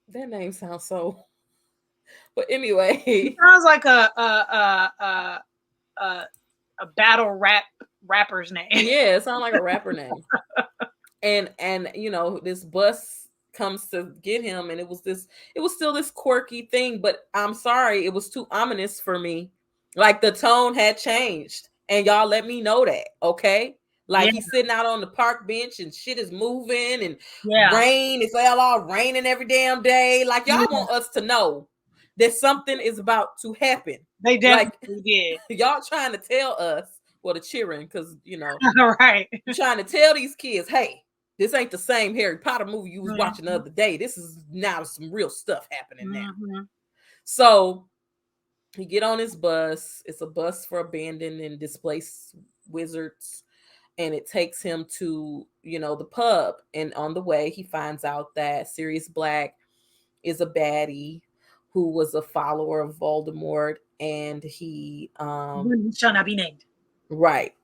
That name sounds so. But it anyway, sounds like a a battle rapper's name. yeah, it sounds like a rapper name. And this bus comes to get him, and it was still this quirky thing, but I'm sorry, it was too ominous for me. Like the tone had changed, and y'all let me know that, okay? Yeah, Like he's sitting out on the park bench and shit is moving, and yeah, it's all raining every damn day. Like y'all yeah. want us to know that something is about to happen. They Like definitely did. y'all trying to tell us, well, the cheering, because All right. you're trying to tell these kids, hey, this ain't the same Harry Potter movie you was watching the Mm-hmm. other day. This is now some real stuff happening now. Mm-hmm. So he get on his bus. It's a bus for abandoned and displaced wizards. And it takes him to, the pub. And on the way, he finds out that Sirius Black is a baddie who was a follower of Voldemort. And he Shall not be named. right.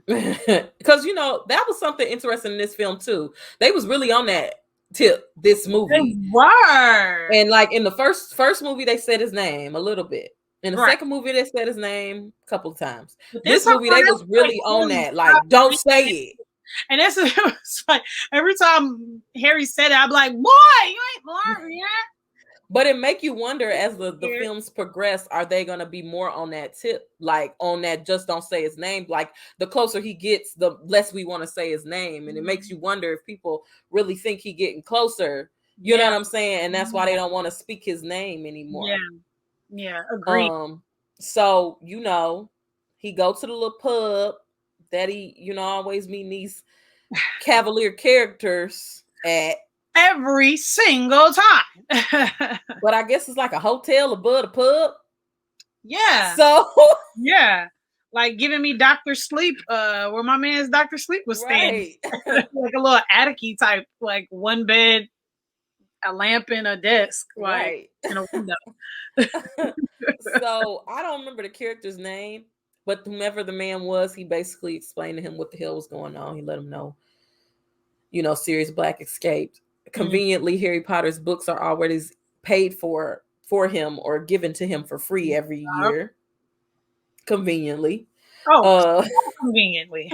Because that was something interesting in this film too. They was really on that tip this They movie, were and like in the first movie they said his name a little bit. In the right. second movie they said his name a couple of times. But this This time movie around, they it was was like really on Harry that, like, don't say it. and that's it was like every time Harry said it, I'd be like, "Boy, you ain't born yet." But it make you wonder, as the films progress, are they going to be more on that tip, like on that just don't say his name? Like the closer he gets, the less we want to say his name, and it makes you wonder if people really think he getting closer. You know Yeah, what I'm saying? And that's why they don't want to speak his name yeah, anymore. yeah. Agreed. Um, so he go to the little pub that he always meeting these cavalier characters at. Every single time. But I guess it's like a hotel above the pub. Yeah, So yeah. Like giving me Doctor Sleep, where my man's Doctor Sleep was staying. right. Like a little attic type, like one bed, a lamp, and a desk, like Right. in a window. So I don't remember the character's name, but whomever the man was, he basically explained to him what the hell was going on. He let him know, Sirius Black escaped. Mm. Conveniently, Harry Potter's books are always paid for him or given to him for free every year. Conveniently. Oh, Uh so conveniently.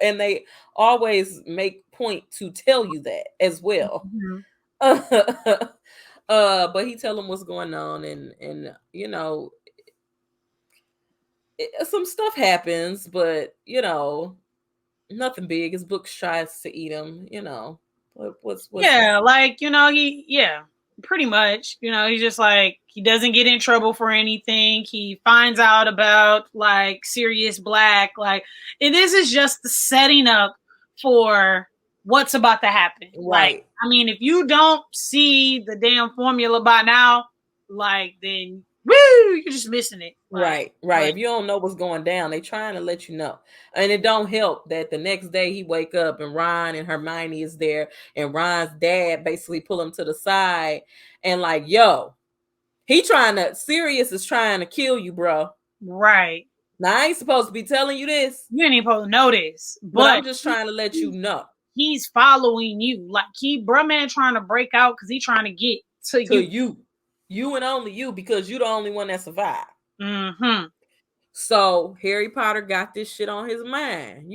and they always make point to tell you that as well. Mhm. But he tell him what's going on, and some stuff happens, but nothing big. His book tries to eat him. What's Yeah, that? like pretty much. He's just like he doesn't get in trouble for anything. He finds out about like Sirius Black, like, and this is just the setting up for what's about to happen. Like, Right. I mean, if you don't see the damn formula by now, like, then woo, you're just missing it. Like, Right. but If you don't know what's going down, they trying to let you know. And it don't help that the next day he wake up and Ron and Hermione is there, and Ron's dad basically pull him to the side and like, yo, Sirius is trying to kill you, bro. right, Now I ain't supposed to be telling you this, you ain't even supposed to know this, but but I'm just trying to let you know. he's following you. Like bruh man trying to break out because he's trying to get to To you. you and only you, because you the only one that survived. Mm-hmm. So Harry Potter got this shit on his mind.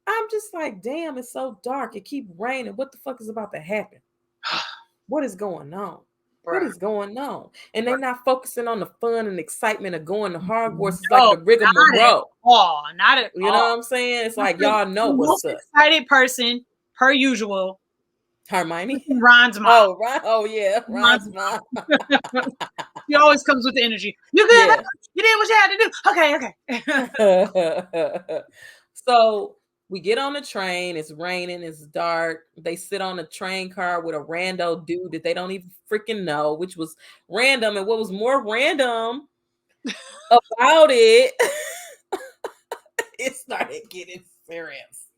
I'm just like, damn, it's so dark. It keep raining. What the fuck is about to happen? What is going on? What Bruh. is going on? And they not focusing on the fun and excitement of going to Hogwarts. It's like No, the not at rigmarole. all. Not at You know all. what I'm saying? It's like, The y'all know what's most up. excited person, per usual, Hermione. Ron's mom. Oh, right. Oh, yeah. Ron's Ron's mom. mom. She always comes with the energy. You good? Yeah. You did what you had to do. Okay. So we get on the train. It's raining. It's dark. They sit on a train car with a rando dude that they don't even freaking know, which was random. And what was more random about it, it started getting serious.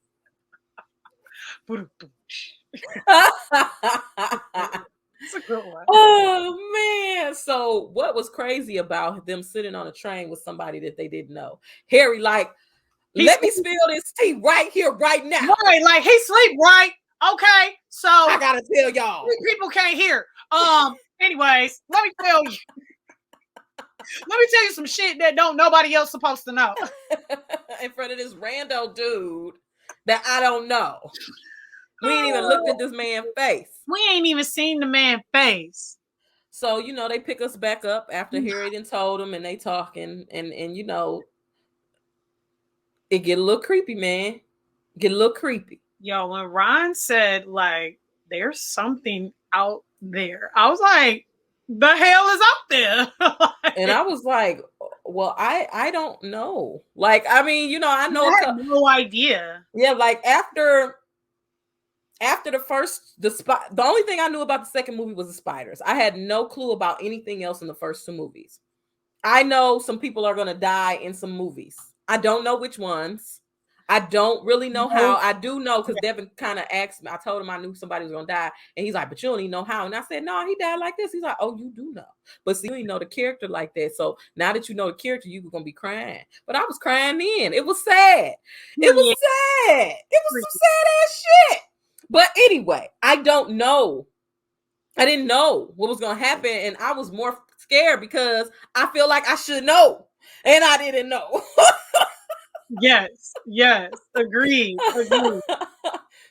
It's a good one. Oh man. So what was crazy about them sitting on a train with somebody that they didn't know? Harry, like, let me spill this tea right here, right now. Right, like he sleep, right? Okay, so I gotta tell y'all. people can't hear. Anyways, let me tell you. Let me tell you some shit that don't nobody else supposed to know. In front of this rando dude that I don't know. We ain't even looked at this man's face. We ain't even seen the man's face. So, you know, they pick us back up after Harry done told them, and they talking, and you know, it get a little creepy, man. Get a little creepy. Yo, when Ron said, like, there's something out there, I was like, the hell is out there? Like, and I was like, well, I don't know. Like, I mean, you know, I know. I had no idea. Yeah, like after the only thing I knew about the second movie was the spiders. I had no clue about anything else in the first two movies. I know some people are going to die in some movies. I don't know which ones. I don't really know how. I do know because Devin kind of asked me. I told him I knew somebody was going to die. And he's like, but you don't even know how. And I said, no, he died like this. He's like, oh, you do know. But see, you didn't know the character like that. So now that you know the character, you're going to be crying. But I was crying then. It was sad. It was sad. It was some sad ass shit. But anyway, I don't know. I didn't know what was going to happen. And I was more scared because I feel like I should know. And I didn't know. Yes. Agreed.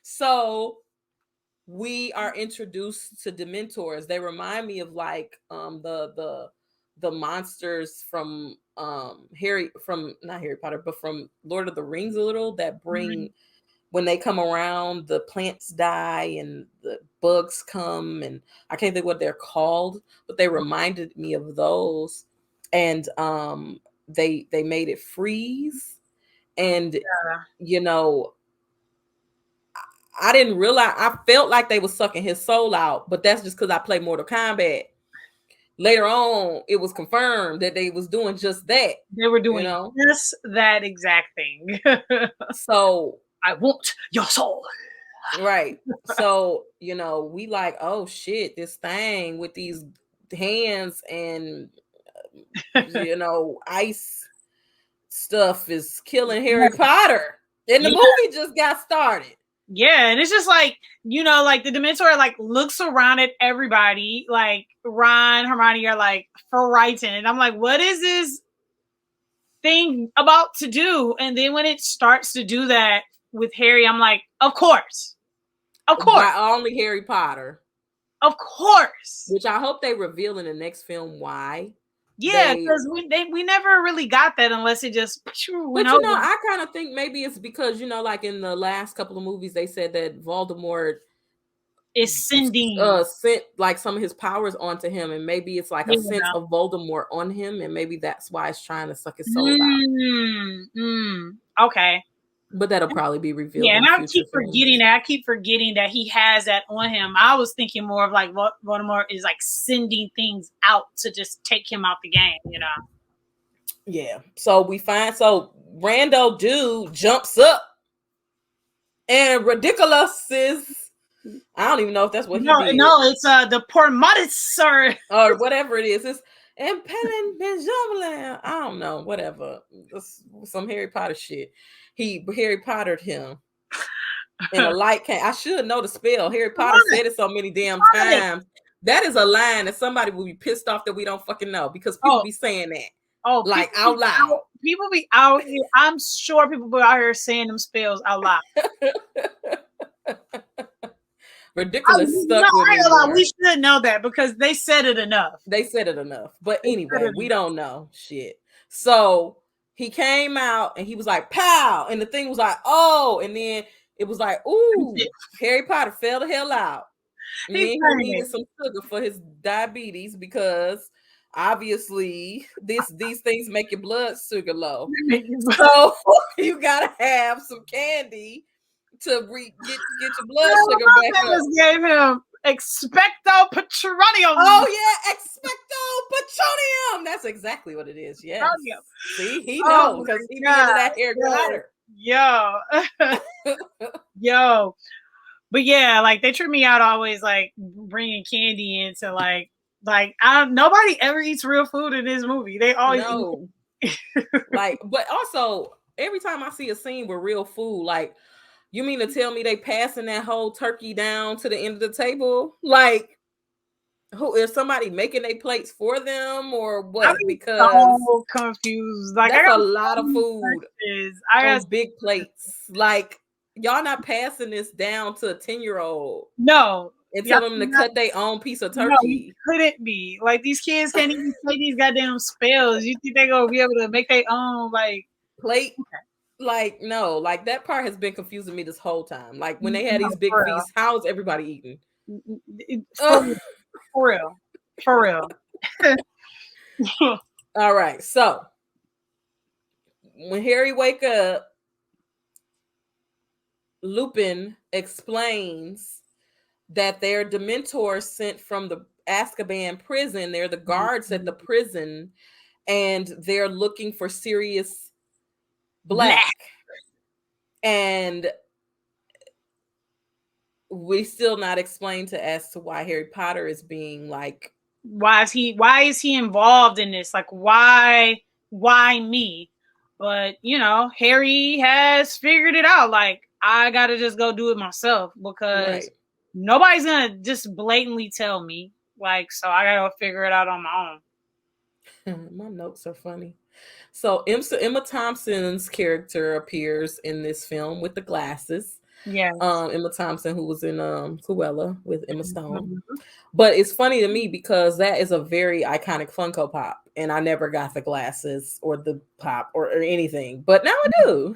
So we are introduced to Dementors. They remind me of like the monsters from not Harry Potter, but from Lord of the Rings a little, that bring when they come around, the plants die and the bugs come, and I can't think what they're called, but they reminded me of those. And they made it freeze. And you know, I didn't realize, I felt like they were sucking his soul out, but that's just because I played Mortal Kombat. Later on, it was confirmed that they was doing just that. They were doing just that exact thing. So I want your soul. Right. So, you know, we like, oh shit, this thing with these hands and you know, ice stuff is killing Harry Potter. And the movie just got started. Yeah, and it's just like, you know, like the Dementor like looks around at everybody, like Ron, Hermione are like frightened. And I'm like, what is this thing about to do? And then when it starts to do that with Harry, I'm like, of course. By only Harry Potter. Of course. Which I hope they reveal in the next film why. Yeah, because we never really got that unless it just went over. You know, I kind of think maybe it's because, you know, like in the last couple of movies, they said that Voldemort is sending sent like some of his powers onto him, and maybe it's like a sense of Voldemort on him, and maybe that's why it's trying to suck his soul out. Okay. But that'll probably be revealed. Yeah, and I keep forgetting that. I keep forgetting that he has that on him. I was thinking more of like Voldemort is like sending things out to just take him out the game, you know? Yeah. So Rando dude jumps up, and ridiculous is, I don't even know if that's what he did. No, it's the poor modest sir or whatever it is. It's Impelling Benjamin. I don't know, whatever. It's some Harry Potter shit. Harry Pottered him. And a light came. I should know the spell. Harry Potter said it so many damn times. That is a line that somebody will be pissed off that we don't fucking know, because people be saying that. Oh, like out loud. People be out here. I'm sure people be out here saying them spells out loud. Ridiculous stuck with me. We should know that because they said it enough. But anyway, we don't know shit. So he came out and he was like, pow. And the thing was like, oh. And then it was like, ooh, Harry Potter fell the hell out. And then he needed some sugar for his diabetes, because obviously these things make your blood sugar low. So you gotta have some candy to get your blood sugar back up. Gave him expecto patronum. Oh yeah, expecto patronum. That's exactly what it is. Yes. See, he knows because he be into that Harry Potter. Yo. But yeah, like they trip me out always, like bringing candy into nobody ever eats real food in this movie. They always No. Like, but also every time I see a scene with real food, like, you mean to tell me they passing that whole turkey down to the end of the table? Like, who is somebody making their plates for them or what? I'm Because so confused. Like I that's got a so lot of many food questions. I got on big plates. Like, y'all not passing this down to a 10-year-old no. and Y'all tell them to cannot, cut their own piece of no, we turkey couldn't be. Like these kids can't even say these goddamn spells. You think they gonna be able to make their own like plate. Like, no, like that part has been confusing me this whole time. Like, when they had no, these big for feasts, how is everybody eating? real. For real. For real. All right, so when Harry wake up, Lupin explains that they're Dementors sent from the Azkaban prison. They're the guards at the prison, and they're looking for Sirius Black. Black. And we still not explained as to why Harry Potter is being like, why is he involved in this? Like why me? But Harry has figured it out. Like I gotta just go do it myself because right. nobody's gonna just blatantly tell me. Like, so I gotta figure it out on my own. My notes are funny. So Emma Thompson's character appears in this film with the glasses. Yeah. Emma Thompson, who was in Cruella with Emma Stone. Mm-hmm. But it's funny to me because that is a very iconic Funko Pop, and I never got the glasses or the pop or anything. But now I do.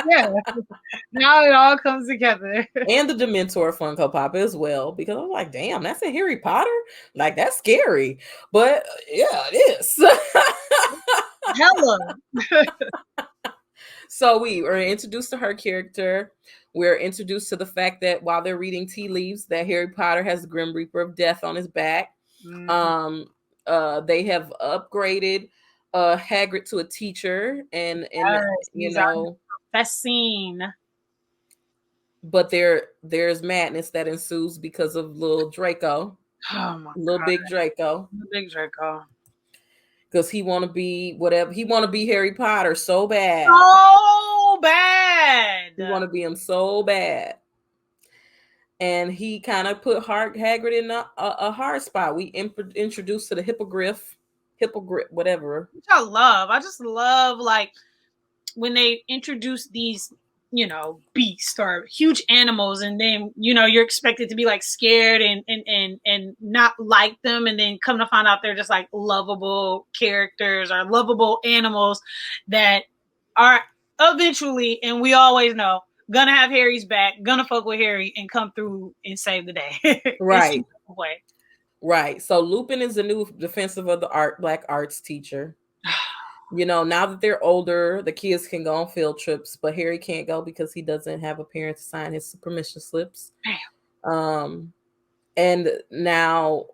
Yeah. Now it all comes together. And the Dementor Funko Pop as well, because I'm like, damn, that's a Harry Potter? Like, that's scary. But yeah, it is. Hella. So we are introduced to her character. We're introduced to the fact that while they're reading tea leaves, that Harry Potter has the Grim Reaper of Death on his back. Mm-hmm. They have upgraded Hagrid to a teacher, and professing. But there's madness that ensues because of little Draco. Oh my little God. Big Draco. Big Draco. Because he want to be whatever. He want to be Harry Potter so bad. So bad. He want to be him so bad. And he kind of put Hagrid in a hard spot. We introduced to the hippogriff, whatever. Which I love. I just love like when they introduce these, beasts or huge animals, and then you're expected to be like scared and not like them, and then come to find out they're just like lovable characters or lovable animals that are eventually, and we always know, gonna have Harry's back, gonna fuck with Harry and come through and save the day. Right. Right. So Lupin is the new defensive of the black arts teacher. Now that they're older, the kids can go on field trips, but Harry can't go because he doesn't have a parent to sign his permission slips. And now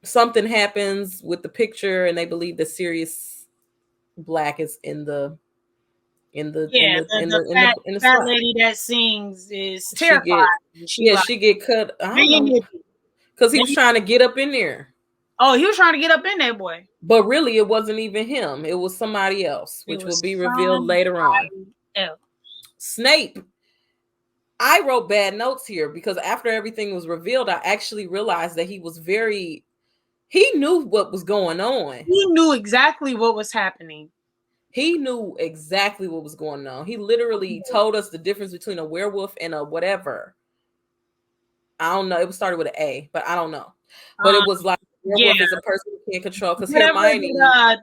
something happens with the picture, and they believe that Sirius Black is in the fat lady that sings is terrified. She get cut. I don't know, because he was trying to get up in there. Oh, he was trying to get up in there, boy. But really, it wasn't even him. It was somebody else, which will be revealed later on. Snape. I wrote bad notes here because after everything was revealed, I actually realized that he knew what was going on. He knew exactly what was happening. He knew exactly what was going on. He literally told us the difference between a werewolf and a whatever. I don't know. It started with an A, but I don't know. But it was like, werewolf is a person who can't control, because Hermione,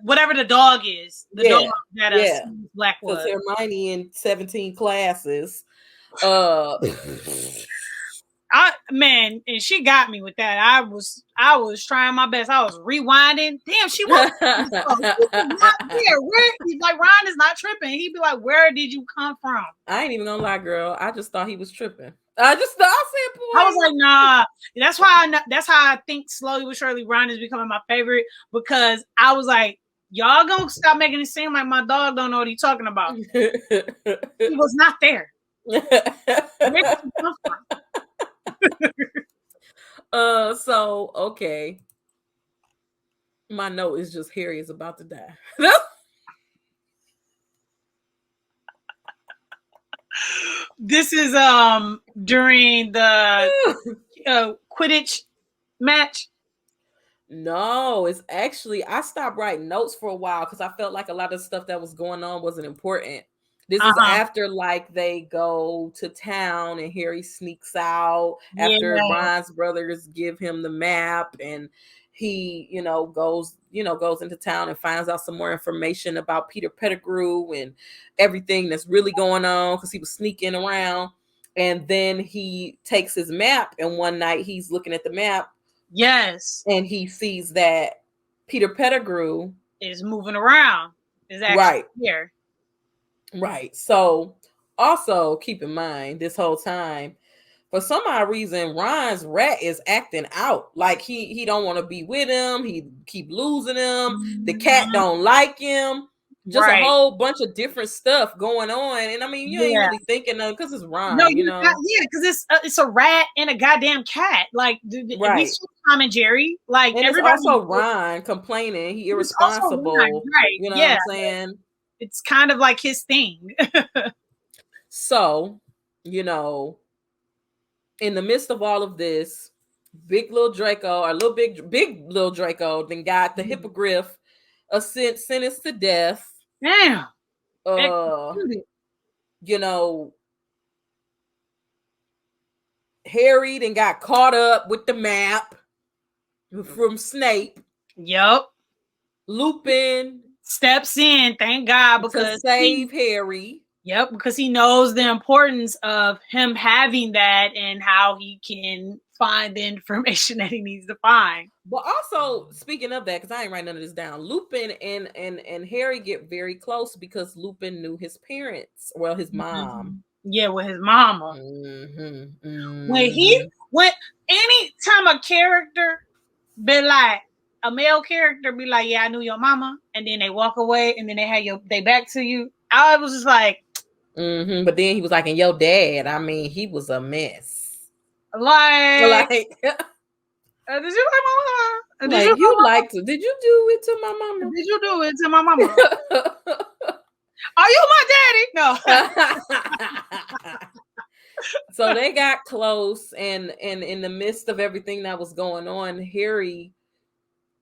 whatever the dog is, the dog that Black was. Because Hermione in 17 classes, and she got me with that. I was trying my best. I was rewinding. Damn, she was not there. Where? Like, Ryan is not tripping. He'd be like, "Where did you come from?" I ain't even gonna lie, girl. I just thought he was tripping. I said, boy. I was like, nah. That's how I think slowly but surely Ryan is becoming my favorite, because I was like, y'all gonna stop making it seem like my dog don't know what he's talking about. He was not there. Where did you come from? So okay. My note is just Harry is about to die. This is during the Quidditch match. No, it's actually I stopped writing notes for a while because I felt like a lot of stuff that was going on wasn't important. This is Uh-huh. after like they go to town and Harry sneaks out Yeah. after Ron's brothers give him the map and he, goes into town and finds out some more information about Peter Pettigrew and everything that's really going on because he was sneaking around. And then he takes his map and one night he's looking at the map. Yes. And he sees that Peter Pettigrew is moving around. Is actually right here. Right. So also keep in mind this whole time, for some odd reason, Ron's rat is acting out. Like he don't want to be with him. He keep losing him. The cat don't like him. Just a Right. whole bunch of different stuff going on. And I mean, you ain't Yeah. really thinking of because it's No, Ron, yeah, because it's a rat and a goddamn cat. Like we Right. saw Tom and Jerry. Like And it's everybody. also Ron complaining. He It's also Ron, irresponsible. right? You know what Yeah, I'm saying? it's kind of like his thing. So, you know, in the midst of all of this, big little Draco, or big little Draco, then got the hippogriff sentenced to death. Damn. You know, Harry then got caught up with the map from Snape. Yep. Lupin steps in, thank God, because to save Harry. Yep, because he knows the importance of him having that and how he can find the information that he needs to find. But also, speaking of that, because I ain't writing none of this down, Lupin and Harry get very close because Lupin knew his parents, well, his mom. Yeah, with his mama. When any time a character be like, a male character be like, yeah, I knew your mama, and then they walk away and then they have they back to you, I was just like, but then he was like, and your dad, I mean, he was a mess. Like did you like my mama? Did you do it to my mama? Did you do it to my mama? Are you my daddy? No. So they got close, and in the midst of everything that was going on, Harry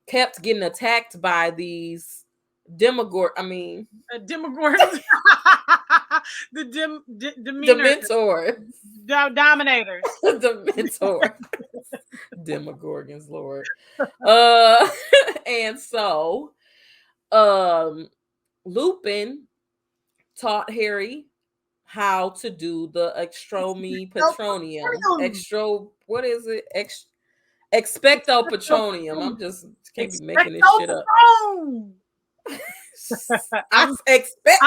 kept getting attacked by these Demogorgons. The Dementors. Dominators. Dementors. Demogorgons, Lord. And so Lupin taught Harry how to do the what is it? Expecto Patronum. I'm just can't be making this shit up. I expect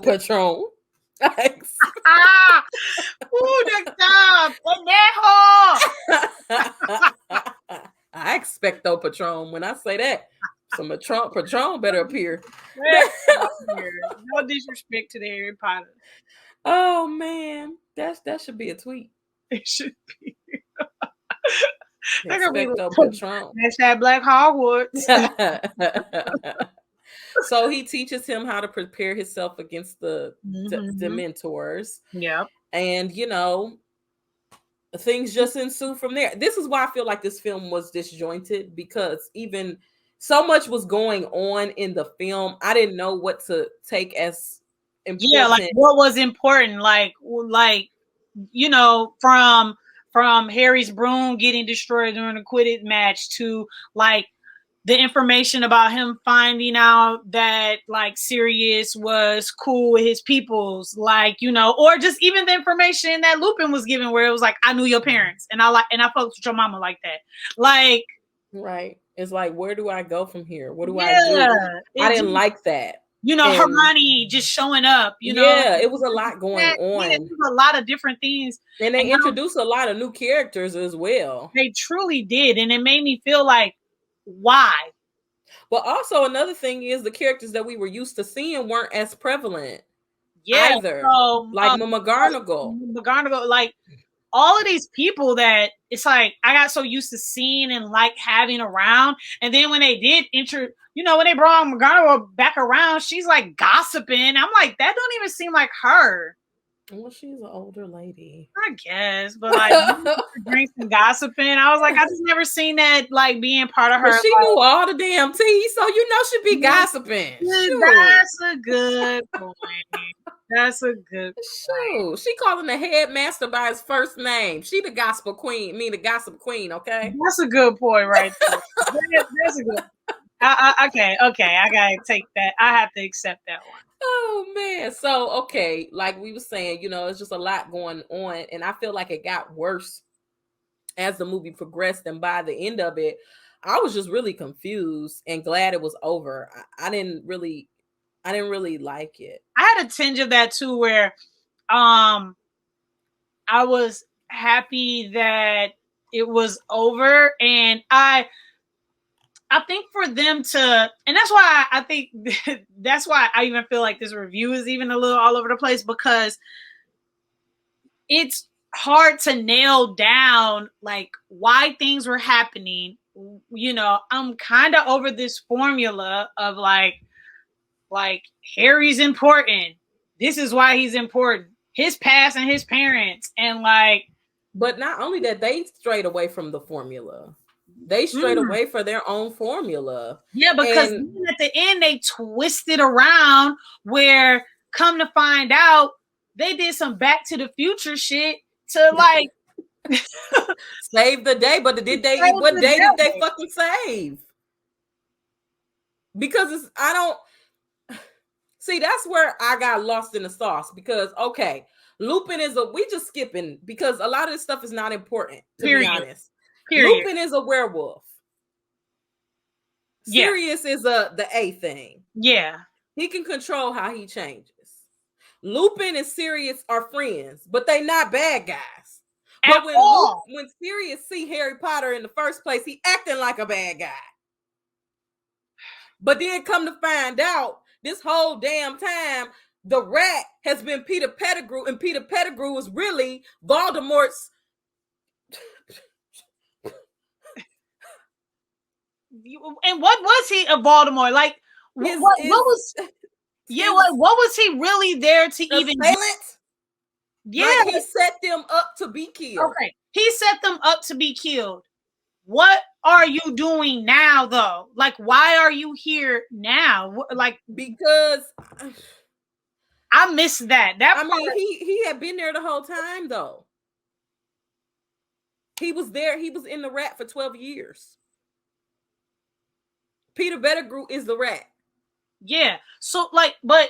Patron. I expect Patron. When I say that, some Patron better appear. No disrespect to the Harry Potter. Oh man, that should be a tweet. It should be. Expecto Patron. Hashtag Black Hogwarts. So he teaches him how to prepare himself against the Dementors. Yep. And things just ensue from there. This is why I feel like this film was disjointed, because even so much was going on in the film, I didn't know what to take as important. Yeah, like what was important, like from Harry's broom getting destroyed during the Quidditch match to like the information about him finding out that like Sirius was cool with his peoples, like, or just even the information that Lupin was given where it was like, I knew your parents and I fucked with your mama like that. Like, right. It's like, where do I go from here? What do I do? I didn't like that. Hermione just showing up, Yeah, it was a lot going on. Yeah, a lot of different things. And they introduced a lot of new characters as well. They truly did. And it made me feel like, why? But also another thing is the characters that we were used to seeing weren't as prevalent. either. So Like McGonagall. McGonagall, like all of these people that it's like I got so used to seeing and like having around, and then when they did when they brought McGonagall back around, she's like gossiping. I'm like, that don't even seem like her. Well, she's an older lady, I guess, but like drinks and gossiping, I was like, I just never seen that like being part of her. But she knew all the damn tea, so she'd be gossiping. That's a good point. That's a good point. Shoot, she calling the headmaster by his first name. She the gospel queen, the gossip queen. Okay, that's a good point, right there. That's a good. Okay, I gotta take that. I have to accept that one. Oh man, so okay, like we were saying, it's just a lot going on, and I feel like it got worse as the movie progressed, and by the end of it, I was just really confused and glad it was over. I didn't really like it. I had a tinge of that too, where I was happy that it was over, and I think for them to, and that's why I think that's why I even feel like this review is even a little all over the place, because it's hard to nail down like why things were happening. I'm kind of over this formula of like Harry's important. This is why he's important. His past and his parents, and like. But not only that, they strayed away from the formula. They strayed away for their own formula. Yeah, because at the end they twisted around where, come to find out, they did some Back to the Future shit to like save the day. But what day did they fucking save? Because see, that's where I got lost in the sauce. Because Lupin we just skipping because a lot of this stuff is not important, to be honest. Lupin is a werewolf. Sirius is the A thing. Yeah. He can control how he changes. Lupin and Sirius are friends, but they not bad guys. But when Sirius see Harry Potter in the first place, he acting like a bad guy. But then come to find out, this whole damn time, the rat has been Peter Pettigrew, and Peter Pettigrew is really Voldemort's. And what was he of Baltimore? Like, what was he really there to even do? Yeah, like he set them up to be killed. Okay, he set them up to be killed. What are you doing now, though? Like, why are you here now? Like, because I missed that. He had been there the whole time, though. He was there. He was in the rat for 12 years. Peter Pettigrew is the rat. Yeah. So, like, but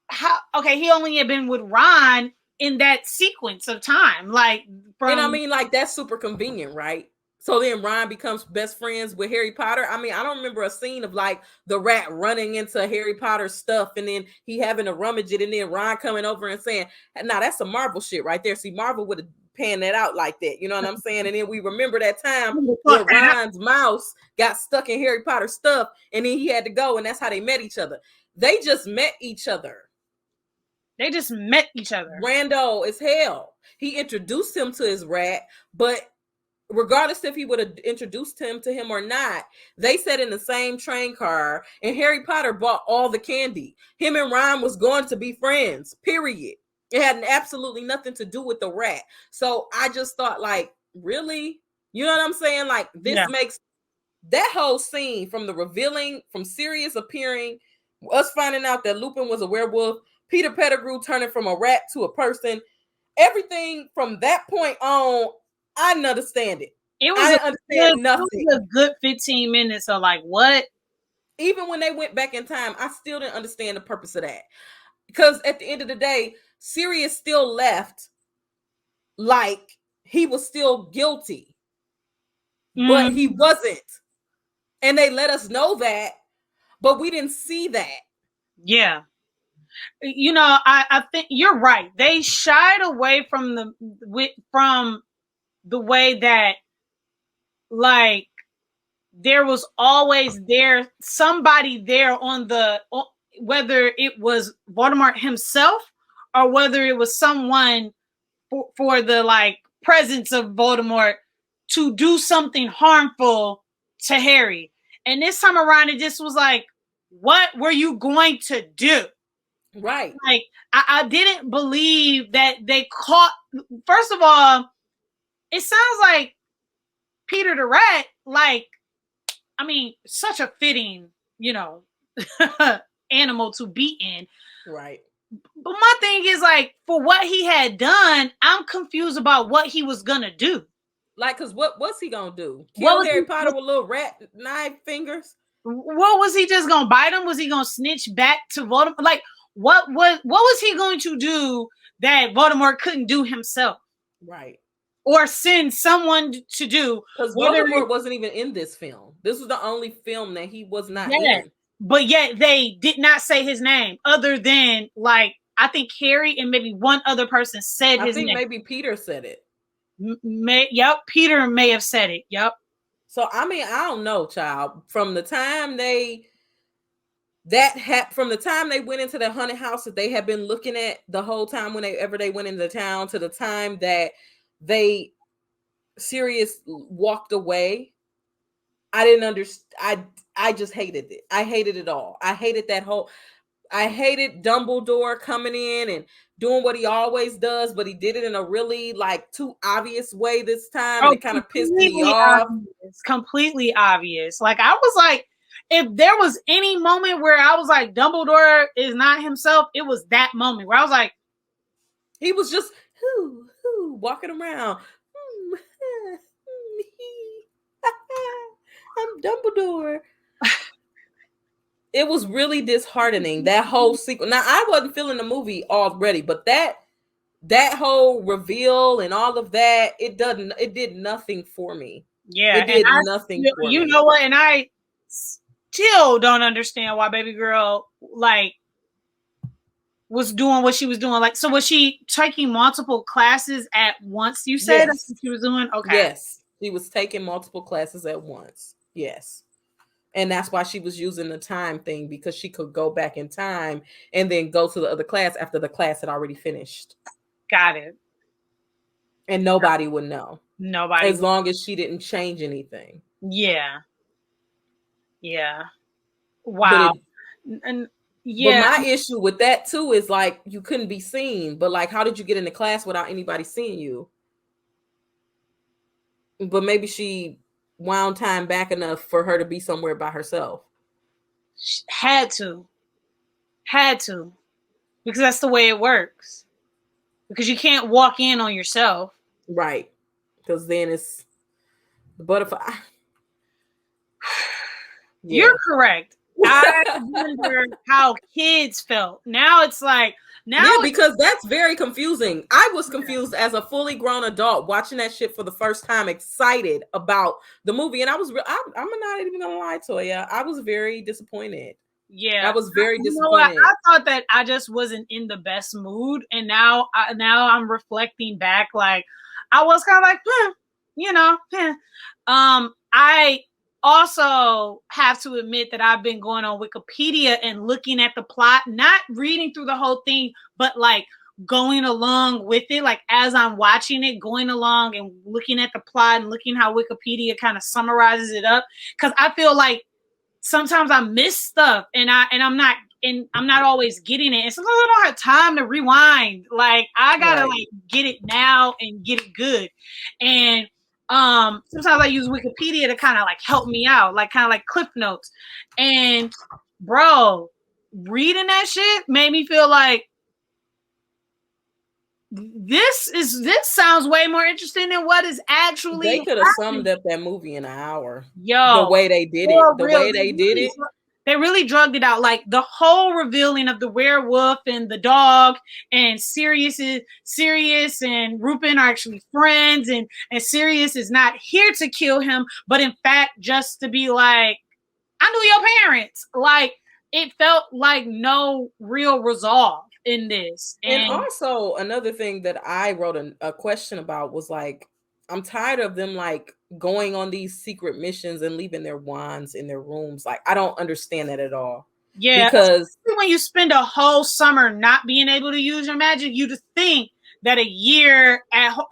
how? Okay, he only had been with Ron in that sequence of time. Like, and I mean, like, that's super convenient, right? So then Ron becomes best friends with Harry Potter. I mean, I don't remember a scene of like the rat running into Harry Potter's stuff and then he having to rummage it and then Ron coming over and saying, "Nah, that's some Marvel shit right there." See, Marvel would have panned that out like that. You know what I'm saying? And then we remember that time where Ron's mouse got stuck in Harry Potter's stuff and then he had to go, and that's how they met each other. They just met each other. Rando as hell. He introduced him to his rat, but regardless if he would have introduced him to him or not, they sat in the same train car and Harry Potter bought all the candy. Him and Ron was going to be friends, period. It had absolutely nothing to do with the rat. So I just thought, like, really? You know what I'm saying? Like, this makes that whole scene from the revealing, from Sirius appearing, us finding out that Lupin was a werewolf, Peter Pettigrew turning from a rat to a person, everything from that point on, I didn't understand it. Nothing. It was a good 15 minutes of like, what? Even when they went back in time, I still didn't understand the purpose of that. Because at the end of the day, Sirius still left like he was still guilty. But he wasn't. And they let us know that, but we didn't see that. Yeah. You know, I think you're right. They shied away from the way that, like, there was always somebody there whether it was Voldemort himself or whether it was someone for the like presence of Voldemort to do something harmful to Harry. And this time around, it just was like, what were you going to do? Right. Like, I didn't believe that they caught. First of all, it sounds like Peter the Rat, like, I mean, such a fitting, animal to be in. Right. But my thing is, like, for what he had done, I'm confused about what he was gonna do. Like, cause what's he gonna do? What Kill was Harry he, Potter with little rat knife fingers? what was he just gonna bite him? Was he gonna snitch back to Voldemort? Like, what was he going to do that Voldemort couldn't do himself? Right. Or send someone to do? Because Voldemort wasn't even in this film. This was the only film that he was not in. But yet they did not say his name, other than like I think Harry and maybe one other person said his name. Maybe Peter said it. Yep, Peter may have said it. Yep. So I mean, I don't know, child. From the time they went into the haunted house that they had been looking at the whole time whenever they went into town to the time that they Sirius walked away, I didn't understand. I just hated it. I hated it all. I hated Dumbledore coming in and doing what he always does, but he did it in a really like too obvious way this time, and it kind of pissed me off. Completely obvious. Like I was like, if there was any moment where I was like, Dumbledore is not himself, it was that moment where I was like, he was just walking around. I'm Dumbledore. It was really disheartening, that whole sequence. Now, I wasn't feeling the movie already, but that whole reveal and all of that, it did nothing for me. Yeah, it did nothing for me. You know what? And I still don't understand why baby girl like was doing what she was doing. Like, so was she taking multiple classes at once? You said that's what she was doing? Okay. Yes, she was taking multiple classes at once. Yes. And that's why she was using the time thing, because she could go back in time and then go to the other class after the class had already finished. Got it. And nobody would know. Nobody. As long as she didn't change anything. Yeah. Yeah. Wow. And yeah. But my issue with that too is like, you couldn't be seen. But like, how did you get into class without anybody seeing you? But maybe she wound time back enough for her to be somewhere by herself. Had to. Because that's the way it works. Because you can't walk in on yourself. Right. Because then it's the butterfly. Yeah. You're correct. I wonder how kids felt. Now it's like, because that's very confusing. I was confused as a fully grown adult watching that shit for the first time, excited about the movie, and I'm not even gonna lie to you. I was very disappointed. Yeah, I was very disappointed. I thought that I just wasn't in the best mood, and now I'm reflecting back, like I was kind of like, I also have to admit that I've been going on Wikipedia and looking at the plot, not reading through the whole thing, but like going along with it, like as I'm watching it, going along and looking at the plot and looking how Wikipedia kind of summarizes it up. Because I feel like sometimes I miss stuff and I'm not always getting it. And sometimes I don't have time to rewind. Like I gotta like get it now and get it good. And sometimes I use Wikipedia to kind of like help me out, like kind of like Cliff Notes. And bro, reading that shit made me feel like this sounds way more interesting than what is actually. They could have summed up that movie in an hour. Yo, the way they did it, they really drugged it out. Like the whole revealing of the werewolf and the dog, and Sirius and Rupin are actually friends, and Sirius is not here to kill him, but in fact just to be like, I knew your parents. Like it felt like no real resolve in this. And also another thing that I wrote a question about was like, I'm tired of them like going on these secret missions and leaving their wands in their rooms. Like, I don't understand that at all. Yeah, because especially when you spend a whole summer not being able to use your magic, you just think that a year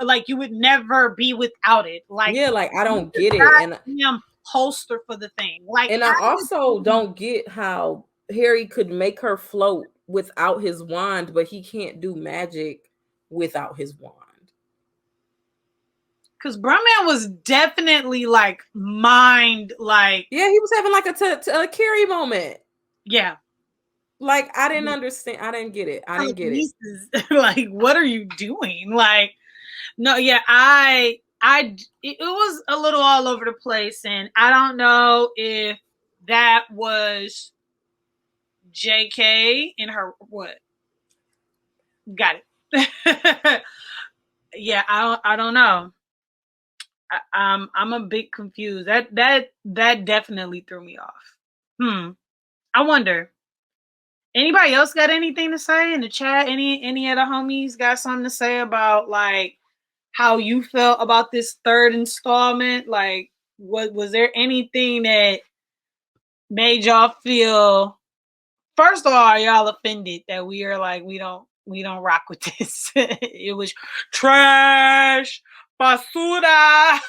like you would never be without it. Like, yeah, like I you don't just get it. got him holster for the thing. Like, And how I did also don't get how Harry could make her float without his wand, but he can't do magic without his wand. because Brumman was definitely like mind, like, Yeah, he was having like a Carrie moment. yeah. Like I didn't understand. I didn't get it. I didn't get it. Telekinesis. Like, what are you doing? Like, no, yeah, it was a little all over the place, and I don't know if that was JK in her what? Got it. Yeah, I don't know. I'm a bit confused. That definitely threw me off. I wonder. Anybody else got anything to say in the chat? Any of the homies got something to say about like how you felt about this third installment? Like, what was there anything that made y'all feel? First of all, are y'all offended that we are like we don't rock with this? It was trash, basura.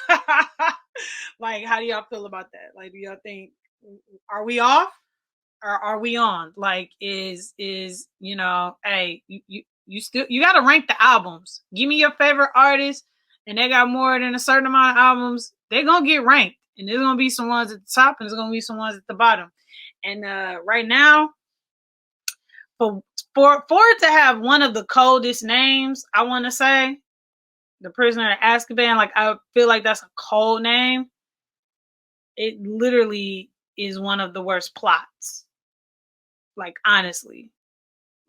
Like, how do y'all feel about that? Like, do y'all think are we off or are we on? Like, is hey, you still you got to rank the albums. Give me your favorite artist, and they got more than a certain amount of albums. They're gonna get ranked, and there's gonna be some ones at the top, and there's gonna be some ones at the bottom. And right now, for it to have one of the coldest names, I want to say, the Prisoner of Azkaban, like I feel like that's a cold name. It literally is one of the worst plots. Like, honestly,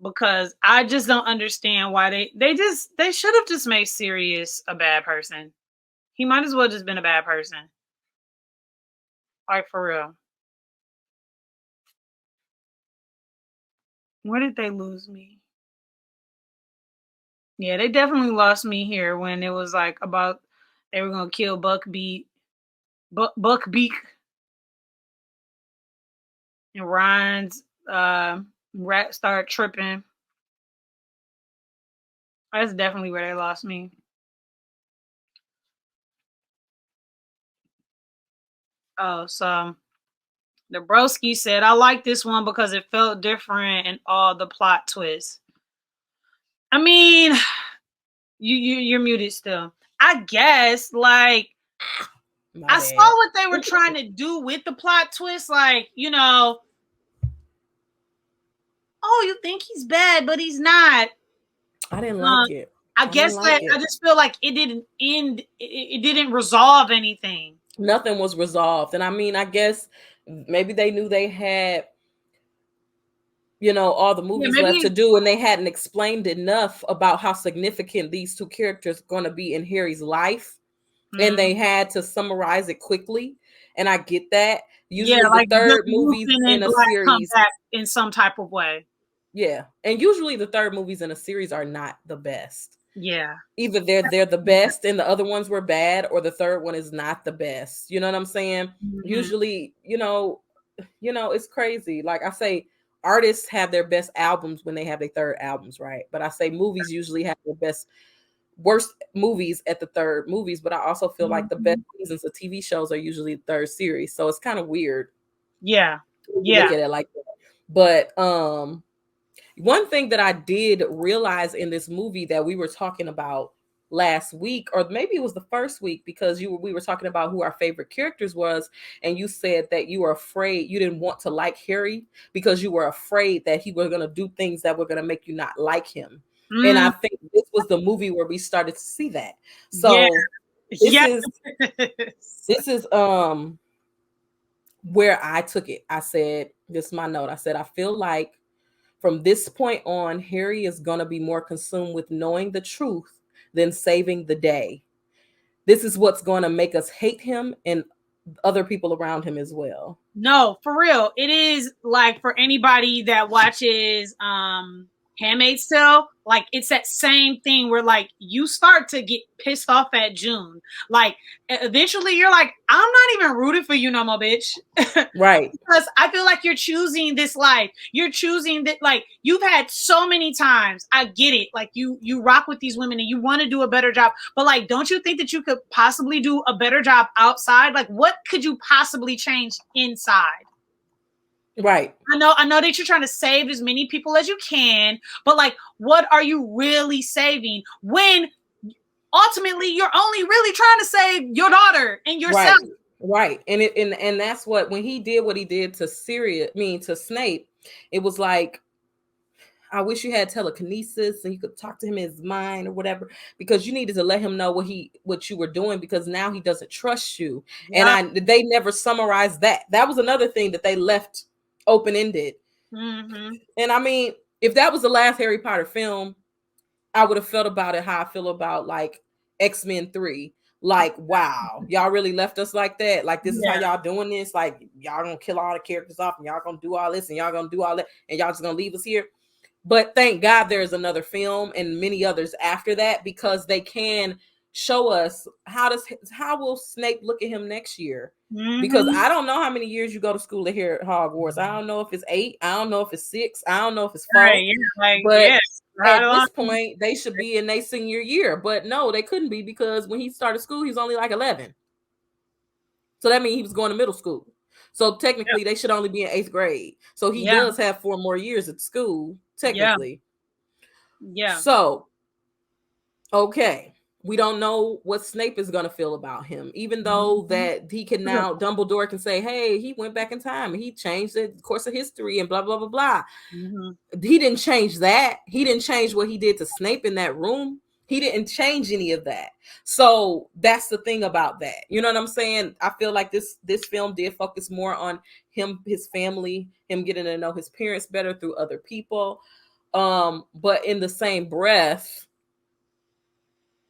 because I just don't understand why they should have just made Sirius a bad person. He might as well just been a bad person. Like, for real. Where did they lose me? Yeah, they definitely lost me here when it was like about they were gonna kill Buckbeak, Buckbeak, and Ryan's rat started tripping. That's definitely where they lost me. Oh, so the broski said, I like this one because it felt different and all the plot twists. I mean, you're muted still. I guess like My I saw bad. what they were trying to do with the plot twist, like, oh, you think he's bad, but he's not. I didn't like it. I I didn't guess like that I it. just feel like it didn't end. It didn't resolve anything. Nothing was resolved. And I mean, I guess maybe they knew they had, all the Yeah, movies left to maybe. do, and they hadn't explained enough about how significant these two characters are going to be in Harry's life. And they had to summarize it quickly. And I get that. Yeah, Usually the like third movies Lupin in and a Black come series, back in some type of way. yeah. And usually the third movies in a series are not the best. Yeah. Either they're the best and the other ones were bad, or the third one is not the best. You know what I'm saying? Mm-hmm. Usually, it's crazy. Like I say, artists have their best albums when they have their third albums, right? But I say movies usually have their worst movies at the third movies, but I also feel like the best seasons of TV shows are usually the third series. So it's kind of weird. Yeah. Look at it like that. But one thing that I did realize in this movie that we were talking about last week, or maybe it was the first week, because we were talking about who our favorite characters was, and you said that you were afraid, you didn't want to like Harry because you were afraid that he was going to do things that were going to make you not like him. And I think this was the movie where we started to see that. So this is where I took it. I said, this is my note. I said, I feel like from this point on, Harry is going to be more consumed with knowing the truth than saving the day. This is what's going to make us hate him and other people around him as well. No, for real. It is like for anybody that watches Handmaid's Tale, like it's that same thing where like you start to get pissed off at June. Like eventually you're like, I'm not even rooting for you no more, bitch. Right. Because I feel like you're choosing this life. You're choosing that, like you've had so many times. I get it. Like you rock with these women and you want to do a better job. But like, don't you think that you could possibly do a better job outside? Like, what could you possibly change inside? Right. I know that you're trying to save as many people as you can, but like, what are you really saving when ultimately you're only really trying to save your daughter and yourself? Right. And that's what, when he did what he did to to Snape, it was like, I wish you had telekinesis and you could talk to him in his mind or whatever, because you needed to let him know what you were doing, because now he doesn't trust you. Yeah. And they never summarized that. That was another thing that they left open-ended. Mm-hmm. And I mean, if that was the last Harry Potter film, I would have felt about it how I feel about like X-Men 3. Like, wow, y'all really left us like that. Like, this is how y'all doing this. Like, y'all gonna kill all the characters off and y'all gonna do all this and y'all gonna do all that and y'all just gonna leave us here. But thank God there's another film and many others after that, because they can show us how will Snape look at him next year. Mm-hmm. Because I don't know how many years you go to school here at Hogwarts. I don't know if it's 8. I don't know if it's 6. I don't know if it's 4. Right, yeah, like, but at this point, they should be in their senior year. But no, they couldn't be, because when he started school, he's only like 11. So that means he was going to middle school. So technically, they should only be in 8th grade. So he does have 4 more years at school, technically. Yeah. So, okay. We don't know what Snape is going to feel about him, even though that he can now, Dumbledore can say, hey, he went back in time and he changed the course of history and blah, blah, blah, blah. He didn't change that. He didn't change what he did to Snape in that room. He didn't change any of that. So that's the thing about that. You know what I'm saying? I feel like this film did focus more on him, his family, him getting to know his parents better through other people. But in the same breath,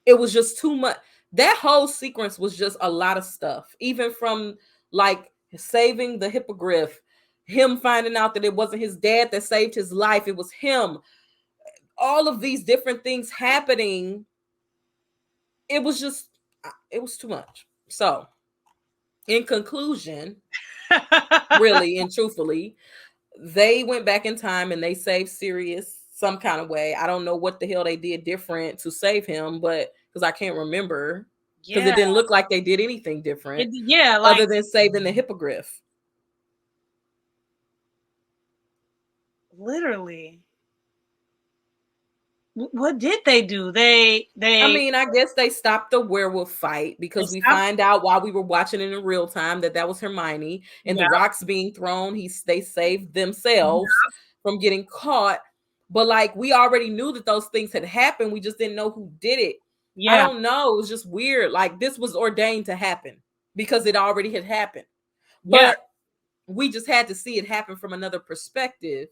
it was just too much. That whole sequence was just a lot of stuff, even from like saving the hippogriff, him finding out that it wasn't his dad that saved his life, it was him. All of these different things happening. It was too much. So, in conclusion, really and truthfully, they went back in time and they saved Sirius some kind of way. I don't know what the hell they did different to save him, but because I can't remember, because it didn't look like they did anything different, other than saving the hippogriff. Literally. What did they do? I mean, I guess they stopped the werewolf fight, because we find out while we were watching it in real time that was Hermione, and the rocks being thrown, they saved themselves from getting caught. But like, we already knew that those things had happened. We just didn't know who did it. I don't know. It was just weird. Like, this was ordained to happen because it already had happened. But we just had to see it happen from another perspective.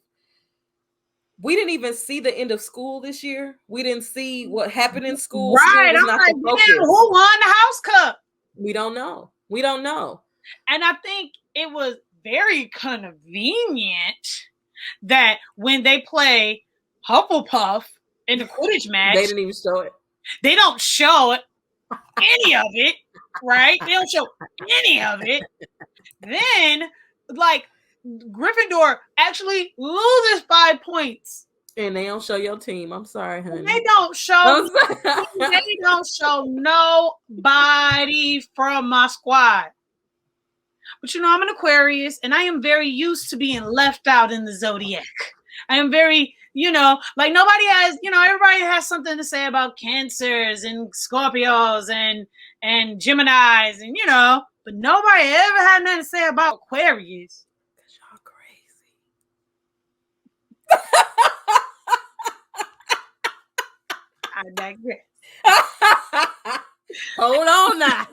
We didn't even see the end of school this year. We didn't see what happened in school. Right. I'm like, who won the House Cup? We don't know. We don't know. And I think it was very convenient that when they play Hufflepuff in the Quidditch match, they didn't even show it. They don't show any of it, right? They don't show any of it. Then, like, Gryffindor actually loses 5 points. And they don't show your team. I'm sorry, honey. They don't show they don't show nobody from my squad. But you know, I'm an Aquarius and I am very used to being left out in the zodiac. I am very, like nobody has, everybody has something to say about Cancers and Scorpios and Geminis and, but nobody ever had nothing to say about Aquarius. Y'all crazy. I digress. Hold on now.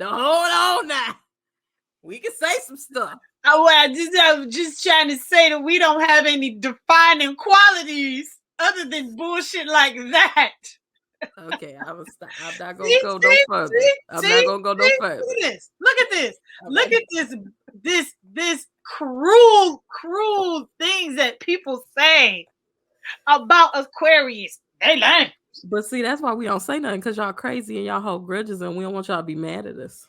Hold on now. We can say some stuff. I was just trying to say that we don't have any defining qualities other than bullshit like that. Okay, I'm not gonna go no further. I'm not gonna go no further. Look at this. Look at this cruel things that people say. about Aquarius. They lame. But see, that's why we don't say nothing, because y'all crazy and y'all hold grudges, and we don't want y'all to be mad at us.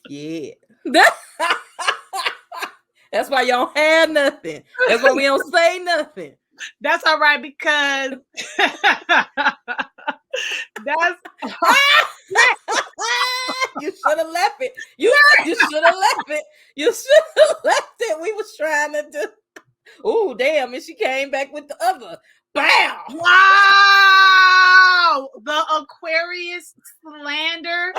Yeah. That's why y'all have nothing. That's why we don't say nothing. That's all right, because that's you should have left it. You should have left it. You should have left it. We was trying to do. Oh, damn. And she came back with the other. Bam! Wow! The Aquarius slander.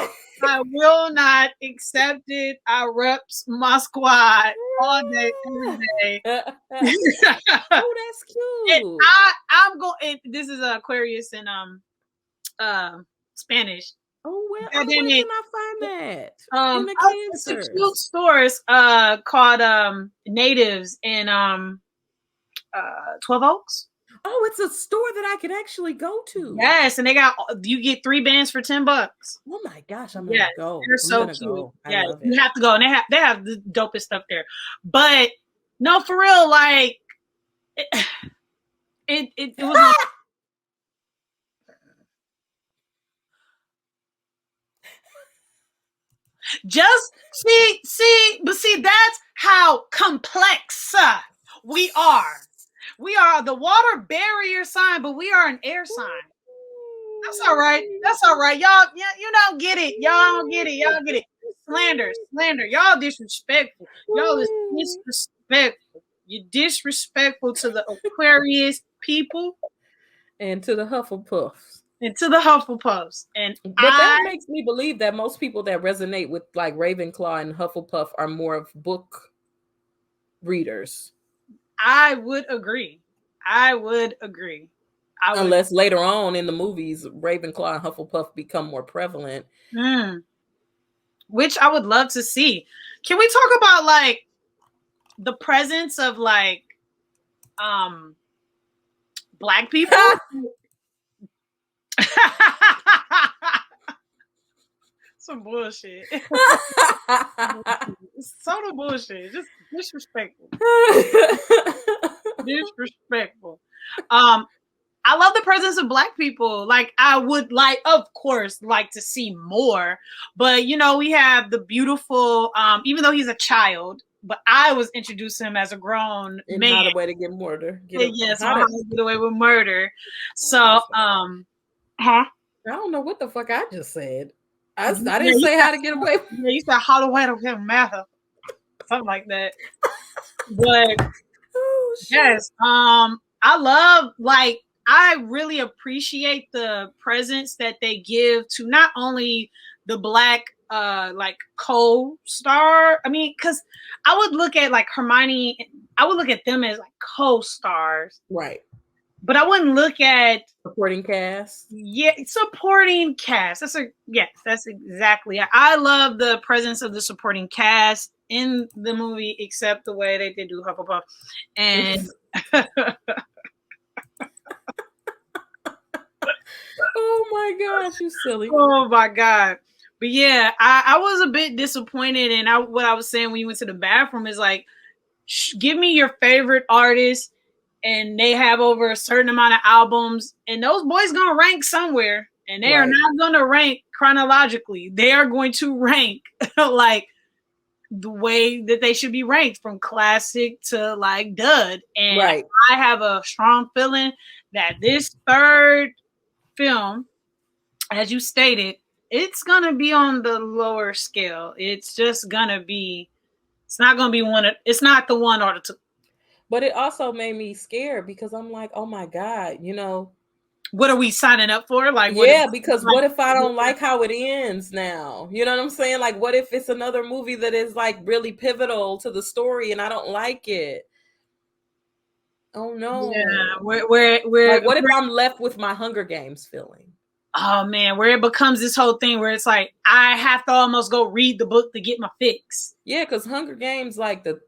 I will not accept it. I reps my squad all day, every day. Oh, that's cute. And I'm going. This is Aquarius in Spanish. Oh, where can I find that? In the It's a cute stores called Natives in 12 Oaks. Oh, it's a store that I can actually go to. Yes, and you get 3 bands for $10. Oh my gosh, I'm gonna go. They're so cute. Go. Yeah, you have to go, and they have the dopest stuff there. But no, for real, like it was. Just see, that's how complex we are. We are the water barrier sign, but we are an air sign. That's all right. That's all right. Y'all, yeah, you don't get it. Y'all don't get it. Y'all get it. Slander. Y'all disrespectful. Y'all is disrespectful. You're disrespectful to the Aquarius people. And to the Hufflepuffs. And that makes me believe that most people that resonate with like Ravenclaw and Hufflepuff are more of book readers. I would agree. Unless later on in the movies, Ravenclaw and Hufflepuff become more prevalent. Which I would love to see. Can we talk about like the presence of like Black people? Some bullshit. Total bullshit. Just disrespectful. Disrespectful. I love the presence of Black people. Like, I would of course, like to see more. But you know, we have the beautiful, even though he's a child, but I was introduced to him as a grown man. How to way to get murder. How to get away with murder. So, I don't know what the fuck I just said. I didn't say how to get away. Yeah, you said how to way to get matter. Something like that. But yes, I love, like, I really appreciate the presence that they give to not only the Black like co-star. I mean, because I would look at like Hermione, I would look at them as like co-stars, right? But I wouldn't look at supporting cast. Yeah, supporting cast. That's exactly. I love the presence of the supporting cast in the movie, except the way they did do Hufflepuff. And oh my gosh, you silly. Oh my God. But yeah, I was a bit disappointed. And what I was saying when you went to the bathroom is like, give me your favorite artist, and they have over a certain amount of albums, and those boys gonna rank somewhere, and they are not gonna rank chronologically. They are going to rank like the way that they should be ranked, from classic to like dud. And I have a strong feeling that this third film, as you stated, it's gonna be on the lower scale. It's just gonna be. It's not gonna be it's not the one or the two. But it also made me scared, because I'm like, oh my God, you know, what are we signing up for? Like, because what if I don't like how it ends now? You know what I'm saying? Like, what if it's another movie that is like really pivotal to the story and I don't like it? Oh no. Yeah, like, what if I'm left with my Hunger Games feeling? Oh man, where it becomes this whole thing where it's like I have to almost go read the book to get my fix. Yeah, because Hunger Games, like the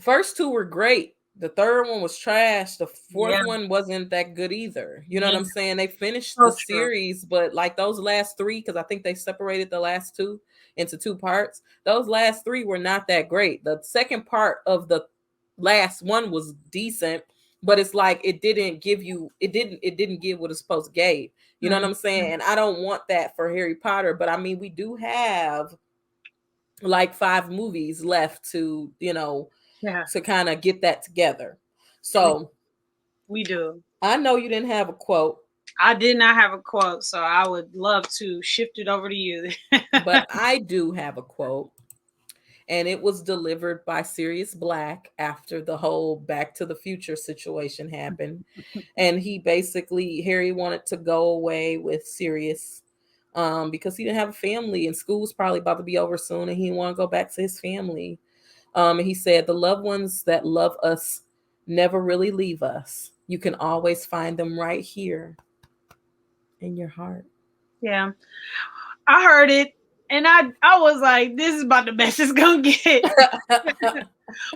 first two were great. The third one was trash. The fourth one wasn't that good either. You know what I'm saying? They finished the series, but like those last three, because I think they separated the last two into two parts. Those last three were not that great. The second part of the last one was decent, but it's like it didn't give you, it didn't give what it's supposed to give. You know what Mm-hmm. I'm saying? And I don't want that for Harry Potter, but I mean we do have like 5 movies left to, Yeah, to kind of get that together. we So we do. I know you didn't have a quote, I did not have a quote, so I would love to shift it over to you. but I do have a quote. And it was delivered by Sirius Black after the whole Back to the Future situation happened. And he basically, Harry wanted to go away with Sirius because he didn't have a family and school was probably about to be over soon and he didn't want to go back to his family. And he said, the loved ones that love us never really leave us. You can always find them right here in your heart. Yeah, I heard it, and I was like, this is about the best it's gonna get.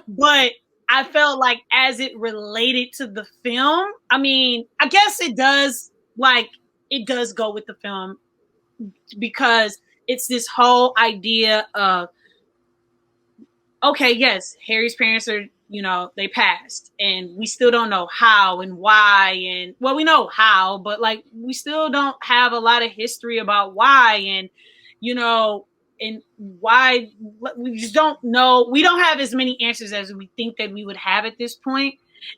But I felt like as it related to the film, I mean, I guess it does, like, it does go with the film because it's this whole idea of, okay, yes, Harry's parents are, they passed, and we still don't know how and why. And well, we know how, but like, we still don't have a lot of history about why, and, you know, and why we just don't know. We don't have as many answers as we think that we would have at this point.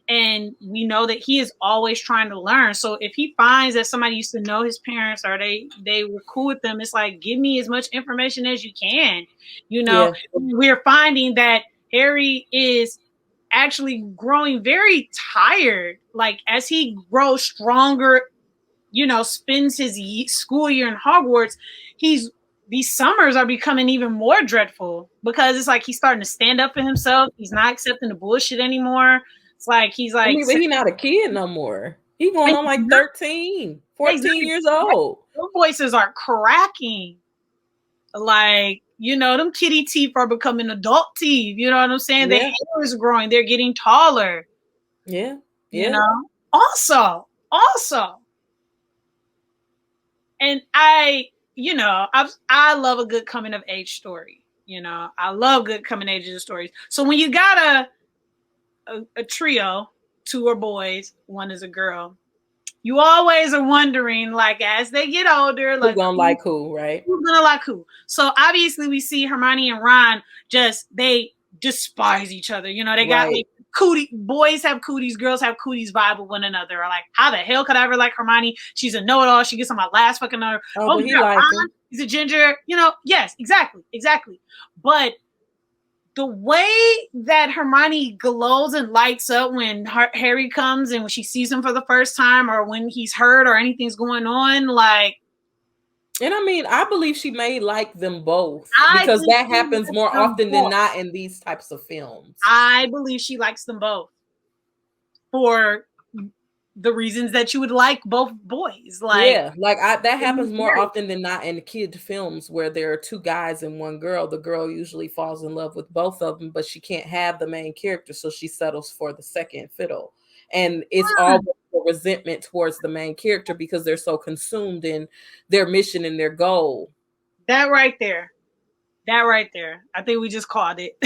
And we know that he is always trying to learn. So if he finds that somebody used to know his parents or they were cool with them, it's like, give me as much information as you can. Yeah. We're finding that Harry is actually growing very tired. Like as he grows stronger, spends his school year in Hogwarts, these summers are becoming even more dreadful because it's like he's starting to stand up for himself. He's not accepting the bullshit anymore. It's like he's I like, mean, but he not a kid no more. He going on like 13, 14 exactly. years old. Their voices are cracking. Like, them kitty teeth are becoming adult teeth. You know what I'm saying? The Yeah. hair is growing. They're getting taller. Yeah. You Yeah. know. Also, and I love a good coming of age story. I love good coming of age stories. So when you got a trio, 2 are boys, 1 is a girl, you always are wondering, like, as they get older, Who like, gonna like who, right? who's gonna like who? So obviously we see Hermione and Ron they despise each other. They got Right. like cootie, boys have cooties, girls have cooties vibe with one another. Or like, how the hell could I ever like Hermione? She's a know-it-all. She gets on my last fucking nerve. Oh, Oh, but you he got like her. Ron? He's a ginger. Yes, exactly. But the way that Hermione glows and lights up when Harry comes and when she sees him for the first time or when he's hurt or anything's going on, like, And I mean, I believe she may like them both I because think that she happens likes more them often than both. not in these types of films. I believe she likes them both for the reasons that you would like both boys. Like, Yeah, like that happens more often than not in the kid films where there are 2 guys and 1 girl. The girl usually falls in love with both of them, but she can't have the main character, so she settles for the second fiddle. And it's always a resentment towards the main character because they're so consumed in their mission and their goal. that right there. I think we just called it.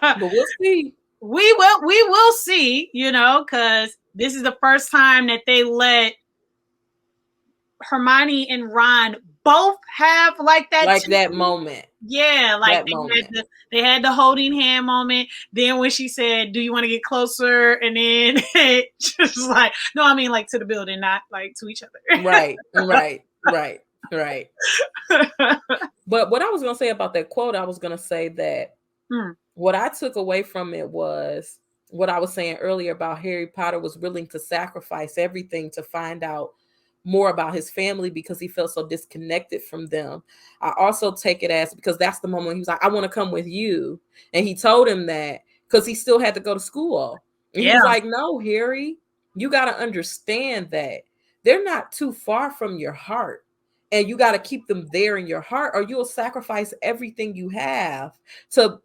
But we'll see. We will see, because this is the first time that they let Hermione and Ron both have like that Like that moment. Yeah, like That moment. they had the holding hand moment. Then when she said, "Do you want to get closer?" and then just like, no, I mean like to the building, not like to each other. Right. But what I was going to say about that quote, I was going to say that what I took away from it was what I was saying earlier about Harry Potter was willing to sacrifice everything to find out more about his family because he felt so disconnected from them. I also take it as because that's the moment he was like, I want to come with you. And he told him that because he still had to go to school. And he was like, no, Harry, you got to understand that they're not too far from your heart. And you got to keep them there in your heart, or you'll sacrifice everything you have to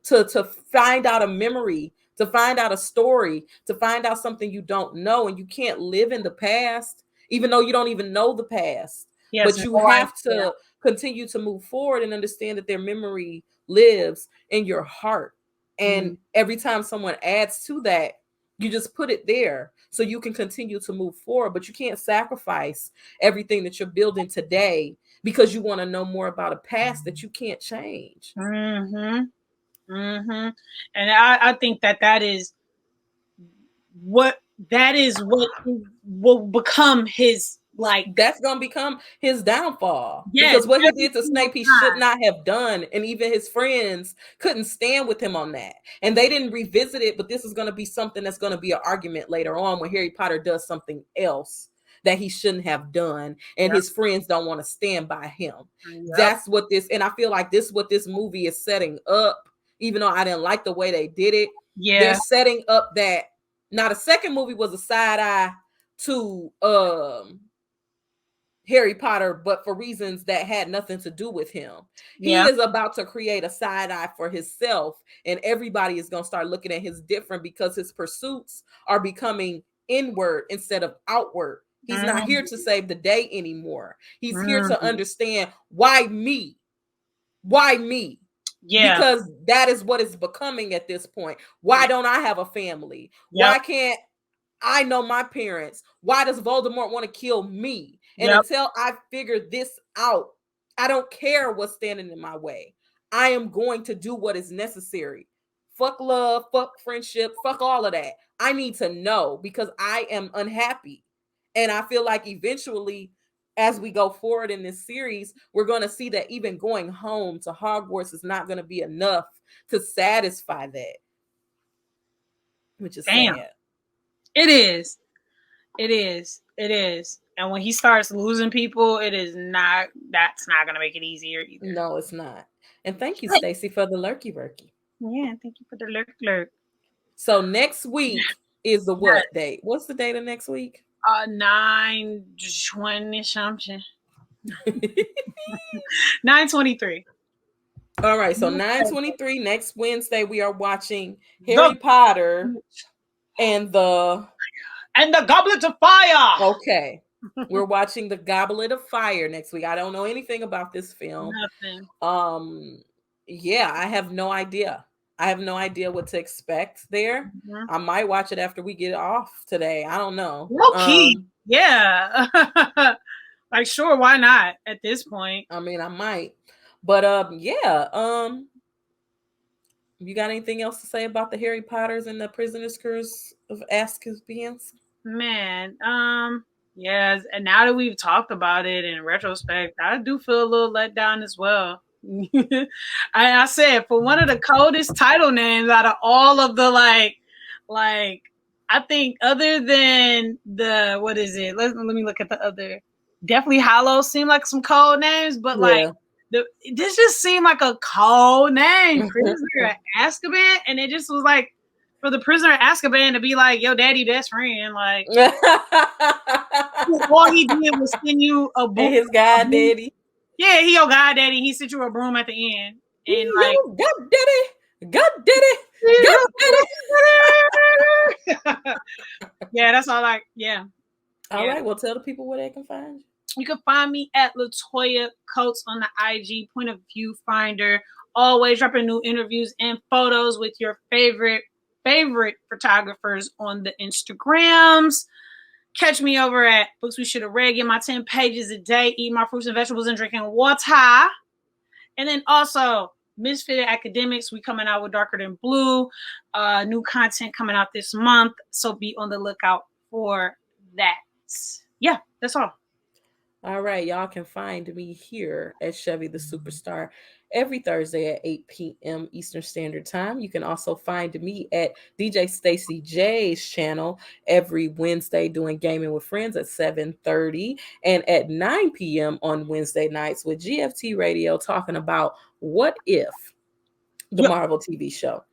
find out a memory, to find out a story, to find out something you don't know. And you can't live in the past, even though you don't even know the past. Yes, but you have to continue to move forward and understand that their memory lives in your heart. And every time someone adds to that, you just put it there so you can continue to move forward. But you can't sacrifice everything that you're building today because you want to know more about a past that you can't change. And I think that is what will become his, like, that's gonna become his downfall. yes, Because what he every did to single Snape, he should time. not have done, and even his friends couldn't stand with him on that. And they didn't revisit it, but this is gonna be something that's gonna be an argument later on when Harry Potter does something else that he shouldn't have done, and Yep. his friends don't want to stand by him. Yep. That's what this, and I feel like this is what this movie is setting up. Even though I didn't like the way they did it, they're Yeah. setting up that now the second movie was a side eye to Harry Potter, but for reasons that had nothing to do with him. He Yeah. is about to create a side eye for himself, and everybody is going to start looking at his different because his pursuits are becoming inward instead of outward. He's not here to save the day anymore. He's here to understand why me? Why me? Yeah. Because that is what it's becoming at this point. Why don't I have a family? Yep. Why can't I know my parents? Why does Voldemort want to kill me? And Yep. until I figure this out, I don't care what's standing in my way. I am going to do what is necessary. Fuck love, fuck friendship, fuck all of that. I need to know because I am unhappy. And I feel like eventually, as we go forward in this series, we're going to see that even going home to Hogwarts is not going to be enough to satisfy that, which is sad. It is. It is. It is. And when he starts losing people, that's not going to make it easier either. No, it's not. And thank you, Stacey, for the lurky worky. Yeah, thank you for the lurk. So next week is the what date? What's the date of next week? 9/20 something. 9/23. All right, so 9/23 next Wednesday we are watching Harry Potter and the Goblet of Fire. Okay. We're watching the Goblet of Fire next week. I don't know anything about this film. Nothing. Yeah, I have no idea. I have no idea what to expect there. I might watch it after we get off today. I don't know. Low key. Yeah. Like, sure, why not at this point? I mean, I might. But yeah. You got anything else to say about the Harry Potters and the Prisoner's Curse of Azkaban? Man, yes, and now that we've talked about it in retrospect, I do feel a little let down as well. I said, for one of the coldest title names out of all of the like I think other than the, what is it? Let me look at the other. Definitely Hallows seem like some cold names, but like this just seemed like a cold name, Prisoner of Azkaban, and it just was like, for the Prisoner of Azkaban to be like, yo, daddy best friend, like all he did was send you a book. His god daddy. Yeah, he your god daddy. He sent you a broom at the end. And like, God daddy. Yeah, that's all. Like, yeah. All right. Well, tell the people where they can find you. You can find me at Latoya Coates on the IG, Point of View Finder. Always dropping new interviews and photos with your favorite photographers on the Instagrams. Catch me over at Books We Should Have Read. Get my 10 pages a day. Eat my fruits and vegetables and drinking water. And then also Misfitted Academics. We coming out with Darker Than Blue. New content coming out this month. So be on the lookout for that. Yeah, that's all. All right, y'all can find me here at Chevy the Superstar every Thursday at 8 p.m. Eastern Standard Time. You can also find me at DJ Stacey J's channel every Wednesday doing Gaming with Friends at 7:30 and at 9 p.m. on Wednesday nights with GFT Radio talking about What If, the Marvel TV show.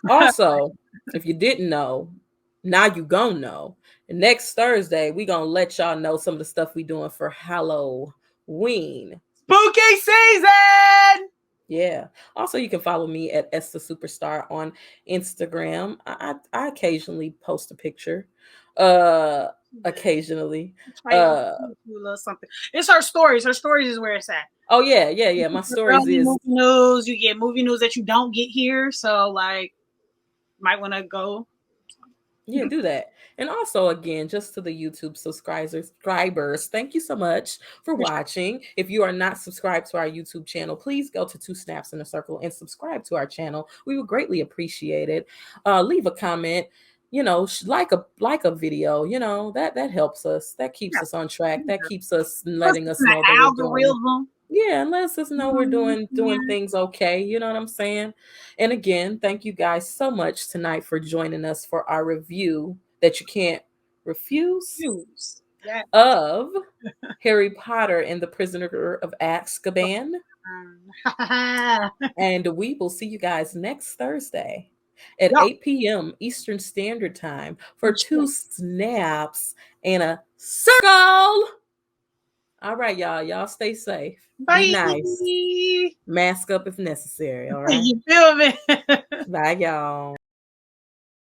Also, if you didn't know, now you gonna know. Next Thursday, we gonna let y'all know some of the stuff we doing for Halloween. Spooky season! Yeah. Also, you can follow me at Esther Superstar on Instagram. I occasionally post a picture. Occasionally. Something. It's her stories. Her stories is where it's at. Oh, yeah. My stories is movie news. You get movie news that you don't get here. So, like, might want to go. Yeah, do that. And also, again, just to the YouTube subscribers, thank you so much for watching. If you are not subscribed to our YouTube channel, please go to Two Snaps in a Circle and subscribe to our channel. We would greatly appreciate it. Leave a comment. Like a video. That helps us. That keeps us on track. That keeps us What's letting us the know that we're doing. algorithm? Yeah, and lets us know we're doing Yeah. things okay. You know what I'm saying? And again, thank you guys so much tonight for joining us for our review that you can't refuse Use. Yeah. of Harry Potter and the Prisoner of Azkaban. And we will see you guys next Thursday at Yo, 8 p.m. Eastern Standard Time for for sure. Two Snaps and a Circle. All right, y'all. Y'all stay safe. Be Bye. nice. Mask up if necessary. All right. You feel me? Bye, y'all.